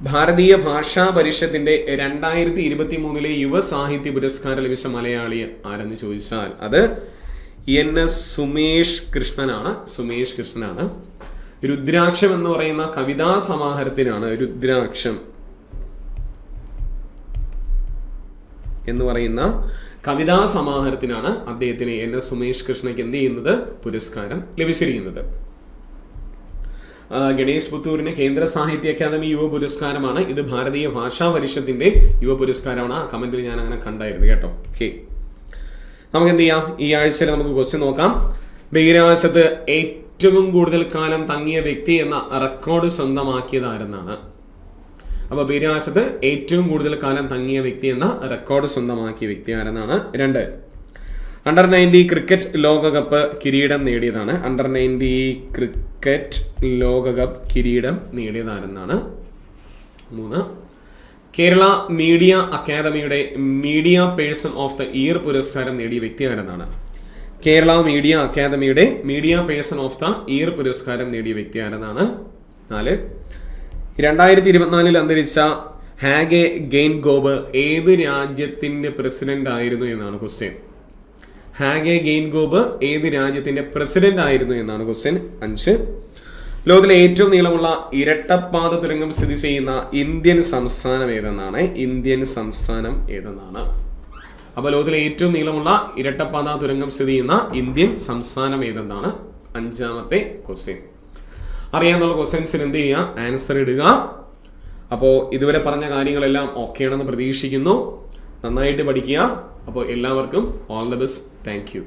ഭാരതീയ ഭാഷാ പരിഷത്തിന്റെ 2023 യുവ സാഹിത്യ പുരസ്കാരം ലഭിച്ച മലയാളി ആരെന്ന് ചോദിച്ചാൽ അത് NS സുമേഷ് കൃഷ്ണനാണ്. സുമേഷ് കൃഷ്ണനാണ്. രുദ്രാക്ഷം എന്ന് പറയുന്ന കവിതാ സമാഹാരത്തിനാണ് രുദ്രാക്ഷം എന്ന് പറയുന്ന കവിതാ സമാഹാരത്തിനാണ് അദ്ദേഹത്തിന് NS സുമേഷ് കൃഷ്ണയ്ക്ക് എന്ത് ചെയ്യുന്നത്? പുരസ്കാരം ലഭിച്ചിരിക്കുന്നത്. ഗണേഷ് പുത്തൂരിന് കേന്ദ്ര സാഹിത്യ അക്കാദമി യുവ പുരസ്കാരമാണ്. ഇത് ഭാരതീയ ഭാഷാ പരിഷത്തിന്റെ യുവ പുരസ്കാരമാണ്. ആ കമന്റിൽ ഞാൻ അങ്ങനെ കണ്ടായിരുന്നു കേട്ടോ. ഓക്കെ, നമുക്ക് എന്ത് ചെയ്യാം? ഈ ആഴ്ചയിൽ നമുക്ക് ക്വസ്റ്റ്യൻ നോക്കാം. ബഹിരാകാശത്ത് ഏറ്റവും കൂടുതൽ കാലം തങ്ങിയ വ്യക്തി എന്ന റെക്കോർഡ് സ്വന്തമാക്കിയത് ആരെന്നാണ്? അപ്പൊ ബഹിരാകാശത്ത് ഏറ്റവും കൂടുതൽ കാലം തങ്ങിയ വ്യക്തി എന്ന റെക്കോർഡ് സ്വന്തമാക്കിയ വ്യക്തി ആരെന്നാണ്? 2 അണ്ടർ 90 ക്രിക്കറ്റ് ലോകകപ്പ് കിരീടം നേടിയതാണ്. അണ്ടർ 90 ക്രിക്കറ്റ് ലോകകപ്പ് കിരീടം നേടിയതാരെന്നാണ്? 3 കേരള മീഡിയ അക്കാദമിയുടെ media person of the year പുരസ്കാരം നേടിയ വ്യക്തി ആരെന്നാണ്? കേരള മീഡിയ അക്കാദമിയുടെ media person of the year പുരസ്കാരം നേടിയ വ്യക്തി ആരെന്നാണ്? 4 2024 അന്തരിച്ച ഹാഗെ ഗെയിൻഗോബ് ഏത് രാജ്യത്തിന്റെ പ്രസിഡന്റ് ആയിരുന്നു എന്നാണ് ക്വസ്റ്റ്യൻ. ഹാഗെ ഗെയിൻഗോബ് ഏത് രാജ്യത്തിന്റെ പ്രസിഡന്റ് ആയിരുന്നു എന്നാണ് ക്വസ്റ്റ്യൻ. 5. ലോകത്തിലെ ഏറ്റവും നീളമുള്ള ഇരട്ടപ്പാത തുരങ്കം സ്ഥിതി ചെയ്യുന്ന ഇന്ത്യൻ സംസ്ഥാനം ഏതെന്നാണ്. ഇന്ത്യൻ സംസ്ഥാനം ഏതെന്നാണ്. അപ്പോൾ ലോകത്തിലെ ഏറ്റവും നീളമുള്ള ഇരട്ടപ്പാത തുരങ്കം സ്ഥിതി ചെയ്യുന്ന ഇന്ത്യൻ സംസ്ഥാനം ഏതെന്നാണ് 5ാമത്തെ ക്വസ്റ്റ്യൻ. അറിയാവുന്ന ക്വസ്റ്റ്യൻസിന് എന്ത് ചെയ്യുക, ആൻസർ ഇടുക. അപ്പോൾ ഇതുവരെ പറഞ്ഞ കാര്യങ്ങളെല്ലാം ഓക്കെ ആണെന്ന് പ്രതീക്ഷിക്കുന്നു. നന്നായിട്ട് പഠിക്കുക. അപ്പോൾ എല്ലാവർക്കും all the best. Thank you.